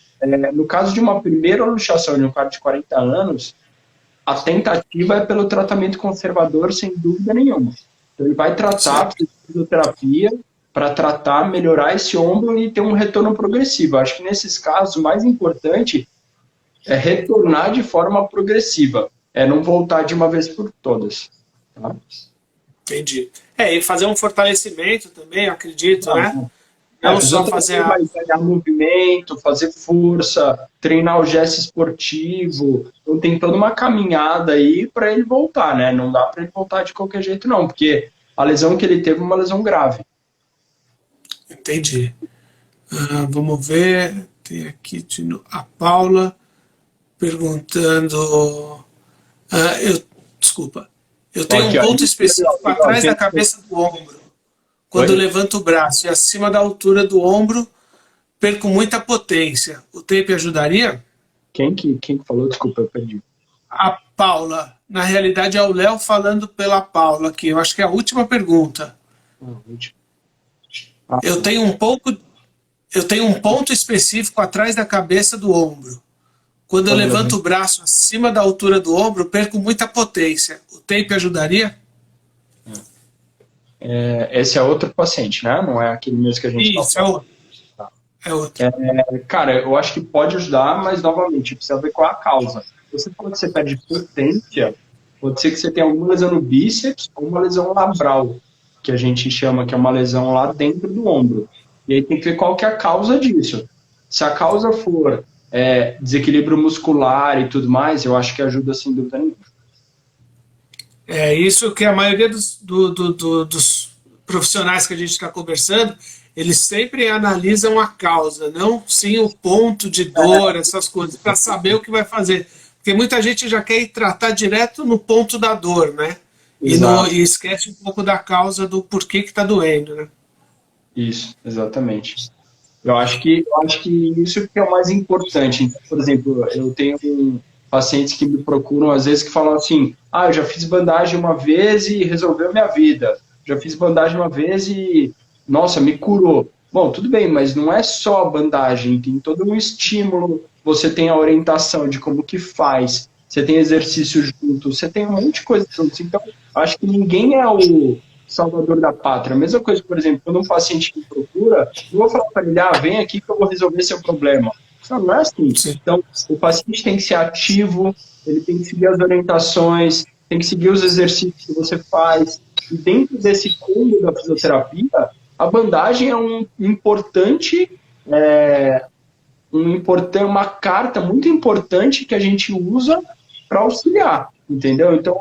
no caso de uma primeira luxação de um cara de 40 anos, a tentativa é pelo tratamento conservador, sem dúvida nenhuma. Então ele vai tratar fisioterapia para tratar, melhorar esse ombro e ter um retorno progressivo. Acho que nesses casos o mais importante é retornar de forma progressiva. Não voltar de uma vez por todas. Tá? Entendi. E fazer um fortalecimento também, acredito, né? Não só fazer ganhar movimento, fazer força, treinar o gesto esportivo. Então tem toda uma caminhada aí para ele voltar, né? Não dá para ele voltar de qualquer jeito, não, porque a lesão que ele teve é uma lesão grave. Entendi. Vamos ver. Tem aqui a Paula perguntando... desculpa. Eu tenho um ponto específico atrás da cabeça do ombro. Quando eu levanto o braço e acima da altura do ombro, perco muita potência. O tape ajudaria? Quem que falou? Desculpa, eu perdi. A Paula. Na realidade, é o Léo falando pela Paula aqui. Eu acho que é a última pergunta. Eu tenho um ponto específico atrás da cabeça do ombro. Quando eu levanto o braço acima da altura do ombro, perco muita potência. O tape ajudaria? Esse é outro paciente, né? Não é aquele mesmo que a gente... Isso, é outro. É outro. Cara, eu acho que pode ajudar, mas, novamente, precisa ver qual é a causa. Você falou que você perde potência, pode ser que você tenha alguma lesão no bíceps ou uma lesão labral, que a gente chama que é uma lesão lá dentro do ombro. E aí tem que ver qual que é a causa disso. Se a causa for desequilíbrio muscular e tudo mais, eu acho que ajuda sem dúvida nenhuma. É isso que a maioria dos profissionais que a gente está conversando, eles sempre analisam a causa, não sim o ponto de dor, essas coisas, para saber o que vai fazer. Porque muita gente já quer ir tratar direto no ponto da dor, né? Exato. E esquece um pouco da causa do porquê que está doendo, né? Isso, exatamente. Eu acho que isso que é o mais importante. Então, por exemplo, eu tenho pacientes que me procuram às vezes que falam assim: "Ah, eu já fiz bandagem uma vez e resolveu minha vida. Já fiz bandagem uma vez e nossa, me curou". Bom, tudo bem, mas não é só a bandagem, tem todo um estímulo, você tem a orientação de como que faz, você tem exercício junto, você tem um monte de coisa junto. Então, acho que ninguém é o salvador da pátria. A mesma coisa, por exemplo, quando um paciente me procura, não vou falar para ele, vem aqui que eu vou resolver seu problema. Não é assim. Sim. Então, o paciente tem que ser ativo, ele tem que seguir as orientações, tem que seguir os exercícios que você faz. E dentro desse combo da fisioterapia, a bandagem é é, uma carta muito importante que a gente usa para auxiliar, entendeu? Então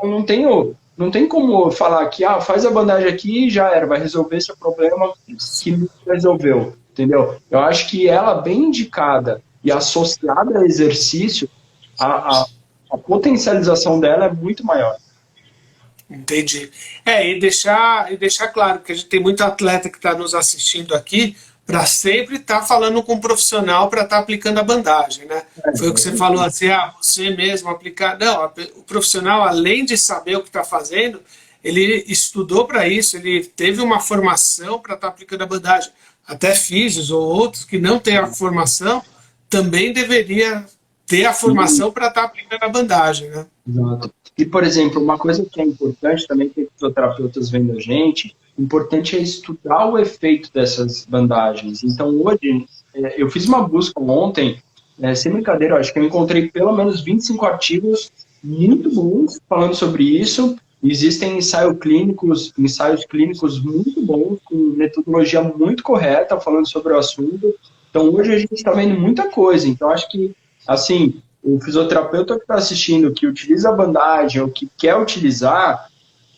não tem como falar que faz a bandagem aqui e já era, vai resolver seu problema que não resolveu, entendeu? Eu acho que ela bem indicada e associada a exercício, a, a, a potencialização dela é muito maior. Entendi. E deixar claro que a gente tem muito atleta que está nos assistindo aqui para sempre estar falando com um profissional para estar aplicando a bandagem, né? Foi o que você falou assim, você mesmo aplicar. Não, o profissional, além de saber o que está fazendo, ele estudou para isso, ele teve uma formação para estar aplicando a bandagem. Até físios ou outros que não têm a formação também deveria ter a formação para estar aplicando a bandagem, né? Exato. E, por exemplo, uma coisa que é importante também, que fisioterapeutas vendo a gente, importante é estudar o efeito dessas bandagens. Então, hoje, eu fiz uma busca ontem, sem brincadeira, eu acho que eu encontrei pelo menos 25 artigos muito bons falando sobre isso. Existem ensaios clínicos muito bons, com metodologia muito correta, falando sobre o assunto. Então, hoje a gente está vendo muita coisa. Então, acho que, assim, o fisioterapeuta que está assistindo, que utiliza a bandagem ou que quer utilizar,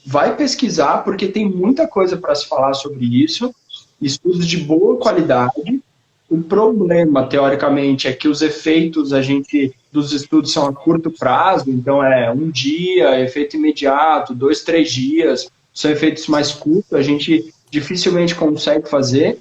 vai pesquisar, porque tem muita coisa para se falar sobre isso, estudos de boa qualidade. O problema, teoricamente, é que os efeitos dos estudos são a curto prazo, então é um dia, efeito imediato, 2, 3 dias, são efeitos mais curtos, a gente dificilmente consegue fazer,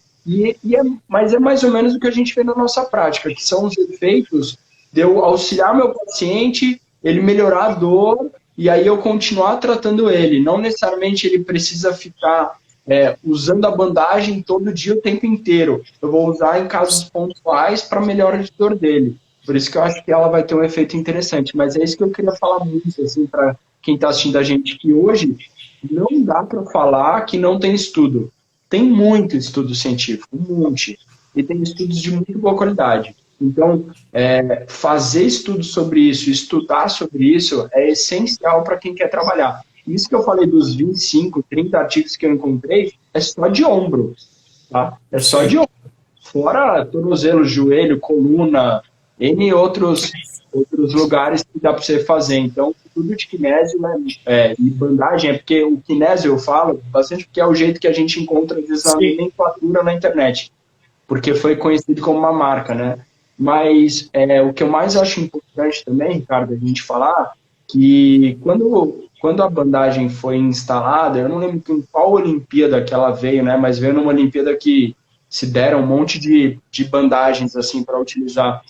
mas é mais ou menos o que a gente vê na nossa prática, que são os efeitos de eu auxiliar meu paciente, ele melhorar a dor, e aí eu continuar tratando ele. Não necessariamente ele precisa ficar usando a bandagem todo dia o tempo inteiro. Eu vou usar em casos pontuais para melhora de dor dele. Por isso que eu acho que ela vai ter um efeito interessante. Mas é isso que eu queria falar muito assim, para quem está assistindo a gente, que hoje não dá para falar que não tem estudo. Tem muito estudo científico, um monte. E tem estudos de muito boa qualidade. Então, fazer estudos sobre isso, estudar sobre isso é essencial para quem quer trabalhar. Isso que eu falei dos 25, 30 artigos que eu encontrei é só de ombro, tá? É só de ombro. Fora tornozelo, joelho, coluna, N outros lugares que dá para você fazer. Então, tudo de kinésio e bandagem, porque o kinésio eu falo bastante porque é o jeito que a gente encontra às vezes a nomenclatura na internet, porque foi conhecido como uma marca, né? Mas o que eu mais acho importante também, Ricardo, a gente falar, que quando a bandagem foi instalada, eu não lembro em qual Olimpíada que ela veio, né? Mas veio numa Olimpíada que se deram um monte de bandagens assim para utilizar.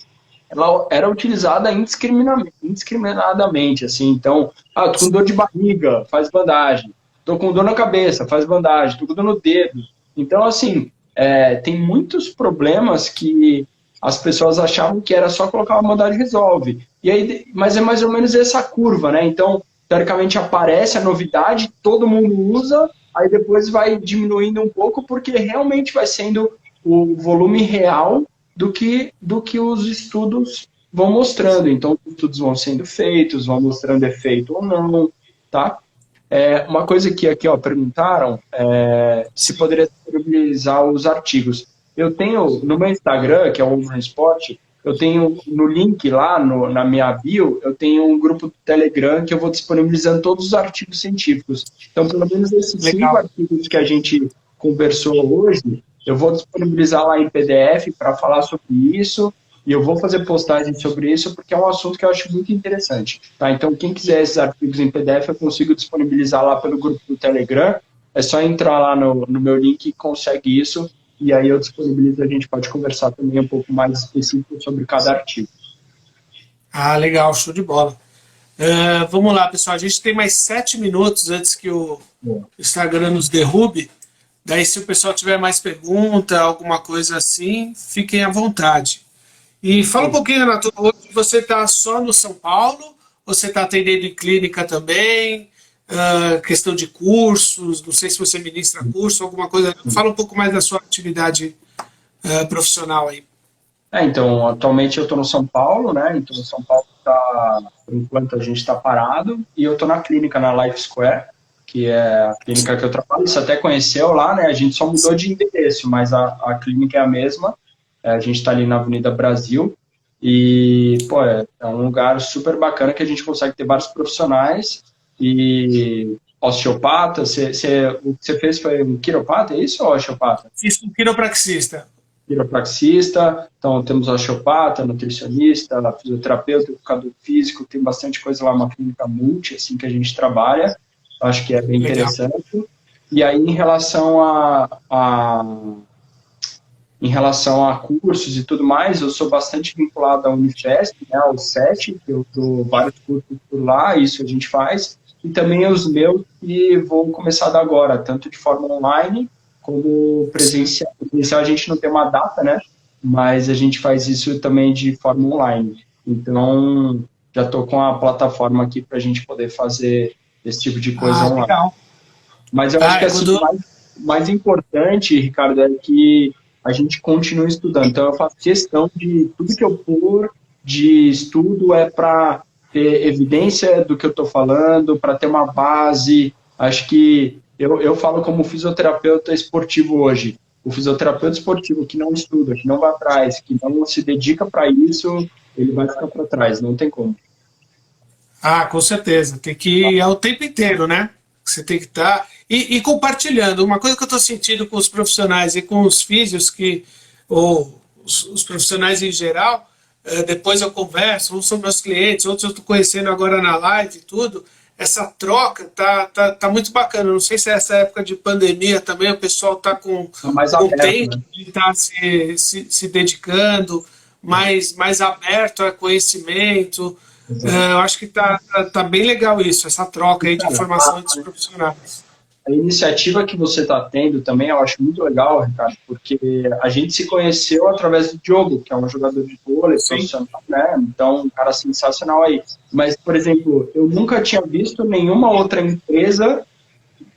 Ela era utilizada indiscriminadamente, assim. Então, tô com dor de barriga, faz bandagem. Tô com dor na cabeça, faz bandagem. Tô com dor no dedo. Então, assim, tem muitos problemas que as pessoas achavam que era só colocar uma bandagem e resolve. Mas é mais ou menos essa curva, né? Então, teoricamente aparece a novidade, todo mundo usa, aí depois vai diminuindo um pouco, porque realmente vai sendo o volume real do que os estudos vão mostrando. Então, os estudos vão sendo feitos, vão mostrando efeito ou não, tá? Uma coisa que aqui perguntaram se poderia disponibilizar os artigos. Eu tenho no meu Instagram, que é o Ombro Sport, eu tenho no link lá na minha bio, eu tenho um grupo do Telegram que eu vou disponibilizando todos os artigos científicos. Então, pelo menos esses 5 artigos que a gente conversou hoje, eu vou disponibilizar lá em PDF para falar sobre isso. e eu vou fazer postagem sobre isso porque é um assunto que eu acho muito interessante, tá? Então, quem quiser esses artigos em PDF, eu consigo disponibilizar lá pelo grupo do Telegram, é só entrar lá no meu link e consegue isso, e aí eu disponibilizo, a gente pode conversar também um pouco mais específico sobre cada artigo. Ah, legal, show de bola. Vamos lá, pessoal. A gente tem mais 7 minutos antes que o Instagram nos derrube. Daí, se o pessoal tiver mais pergunta, alguma coisa assim, fiquem à vontade. E fala um pouquinho, Renato, hoje você está só no São Paulo? Ou você está atendendo em clínica também? Questão de cursos, não sei se você ministra curso, alguma coisa. Fala um pouco mais da sua atividade profissional aí. Então, atualmente eu estou no São Paulo, né? Então, São Paulo tá, por enquanto a gente está parado, e eu estou na clínica, na Life Square, que é a clínica que eu trabalho. Você até conheceu lá, né? A gente só mudou de endereço, mas a clínica é a mesma. A gente está ali na Avenida Brasil, e, pô, é um lugar super bacana que a gente consegue ter vários profissionais e osteopata. O que você fez foi um quiropata, é isso, ou osteopata? Fiz com quiropraxista. Quiropraxista, então temos osteopata, nutricionista, fisioterapeuta, educador físico, tem bastante coisa lá, uma clínica multi, assim, que a gente trabalha, acho que é bem Legal. interessante. E aí, em relação a cursos e tudo mais, eu sou bastante vinculado à Unifesp, né, ao SET, que eu dou vários cursos por lá, isso a gente faz, e também os meus que vou começar a dar agora, tanto de forma online como presencial. Presencial a gente não tem uma data, né? Mas a gente faz isso também de forma online. Então, já estou com a plataforma aqui para a gente poder fazer esse tipo de coisa online. Legal. Mas eu acho que assim, o mais importante, Ricardo, é que a gente continue estudando. Então, eu faço questão de tudo que eu pôr de estudo é para ter evidência do que eu estou falando, para ter uma base. Acho que eu falo como fisioterapeuta esportivo hoje. O fisioterapeuta esportivo que não estuda, que não vai atrás, que não se dedica para isso, ele vai ficar para trás, não tem como. Com certeza. Tem que ir o tempo inteiro, né? Você tem que estar. E compartilhando. Uma coisa que eu estou sentindo com os profissionais e com os físios, ou os profissionais em geral, depois eu converso, uns são meus clientes, outros eu estou conhecendo agora na live e tudo. Essa troca tá muito bacana. Não sei se é essa época de pandemia também o pessoal está com tempo, né, de estar se dedicando, mais aberto a conhecimento. Eu acho que tá bem legal isso, essa troca aí de informação entre os profissionais. A iniciativa que você está tendo também eu acho muito legal, Ricardo, porque a gente se conheceu através do Diogo, que é um jogador de vôlei profissional, né? Então, um cara sensacional aí. Mas, por exemplo, eu nunca tinha visto nenhuma outra empresa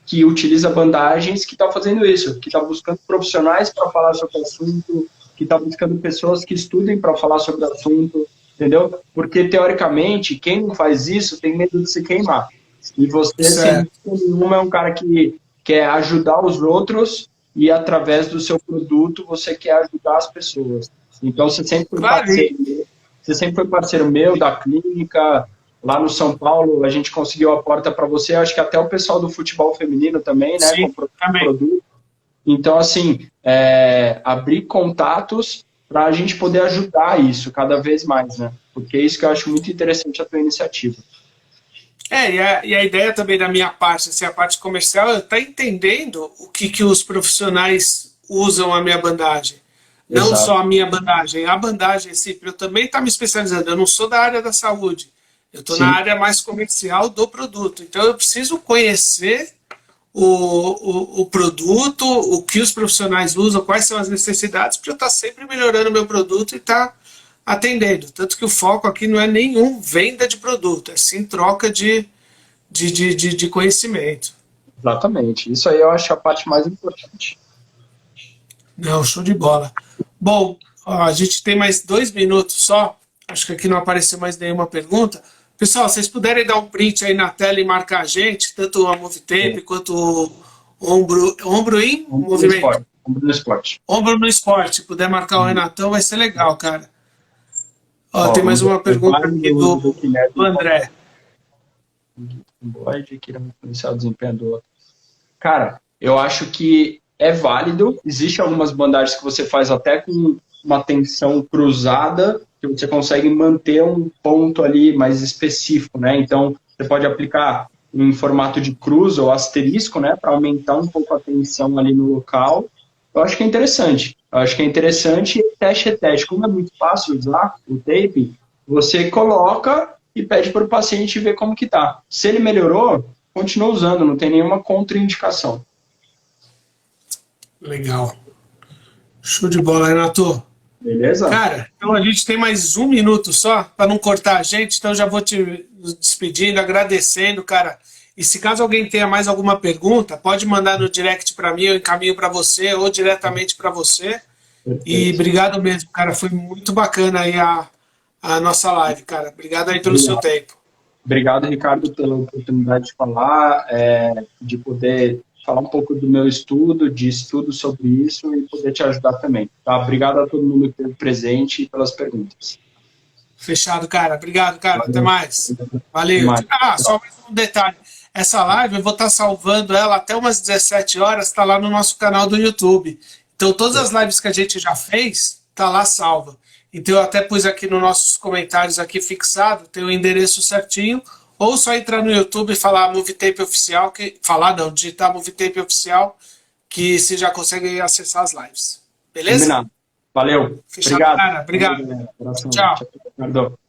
que utiliza bandagens que está fazendo isso, que está buscando profissionais para falar sobre o assunto, que está buscando pessoas que estudem para falar sobre o assunto, entendeu? Porque, teoricamente, quem não faz isso tem medo de se queimar. E você, sem dúvida nenhuma, é um cara que quer ajudar os outros e, através do seu produto, você quer ajudar as pessoas. Então, você sempre foi parceiro meu da clínica. Lá no São Paulo, a gente conseguiu a porta para você. Acho que até o pessoal do futebol feminino também, né? Sim, comprou produto. Então, assim, abrir contatos para a gente poder ajudar isso cada vez mais, né? Porque é isso que eu acho muito interessante a tua iniciativa. E a ideia também da minha parte, assim, a parte comercial, é estar entendendo o que os profissionais usam a minha bandagem. Não Exato. só a minha bandagem, a bandagem, assim, eu também estou me especializando. Eu não sou da área da saúde, eu estou na área mais comercial do produto. Então eu preciso conhecer o produto, o que os profissionais usam, quais são as necessidades, para eu estar sempre melhorando o meu produto e estar atendendo. Tanto que o foco aqui não é nenhum venda de produto, é sim troca de conhecimento. Exatamente. Isso aí eu acho a parte mais importante. Não, show de bola. Bom, a gente tem mais 2 minutos só. Acho que aqui não apareceu mais nenhuma pergunta. Pessoal, vocês puderem dar um print aí na tela e marcar a gente, tanto a Movitape quanto o Ombro em Movimento. Ombro no Esporte. Ombro no Esporte. Puder marcar o Renatão, vai ser legal, cara. Tem mais uma pergunta aqui do André. Que irá influenciar o desempenho do outro. Cara, eu acho que é válido. Existem algumas bandagens que você faz até com uma tensão cruzada, que você consegue manter um ponto ali mais específico, né? Então, você pode aplicar em formato de cruz ou asterisco, né, para aumentar um pouco a tensão ali no local. Eu acho que é interessante. Eu acho que é interessante e teste é teste. Como é muito fácil usar o tape, você coloca e pede para o paciente ver como que tá. Se ele melhorou, continua usando, não tem nenhuma contraindicação. Legal. Show de bola, Renato. Beleza? Cara, então a gente tem mais 1 minuto só para não cortar a gente, então já vou te despedindo, agradecendo, cara. E se caso alguém tenha mais alguma pergunta, pode mandar no direct para mim, eu encaminho para você ou diretamente para você. E Perfeito. obrigado mesmo, cara. Foi muito bacana aí a nossa live, cara. Obrigado aí pelo seu Obrigado. tempo. Obrigado, Ricardo, pela oportunidade de falar, de poder falar um pouco do meu estudo, de estudo sobre isso e poder te ajudar também. Tá? Obrigado a todo mundo que esteve presente e pelas perguntas. Fechado, cara. Obrigado, cara. Até Valeu. mais. Até Valeu. mais. Ah, só mais um detalhe. Essa live eu vou estar salvando ela até umas 17 horas, está lá no nosso canal do YouTube. Então todas as lives que a gente já fez, tá lá salva. Então eu até pus aqui nos nossos comentários aqui fixado, tem o endereço certinho, ou só entrar no YouTube e falar Movitape Oficial, falar não, digitar Movitape Oficial, que você já consegue acessar as lives. Beleza? Combinado. Valeu. Fechado, Obrigado. cara. Obrigado. Abração. Tchau. Tchau, Ricardo.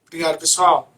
Obrigado, pessoal.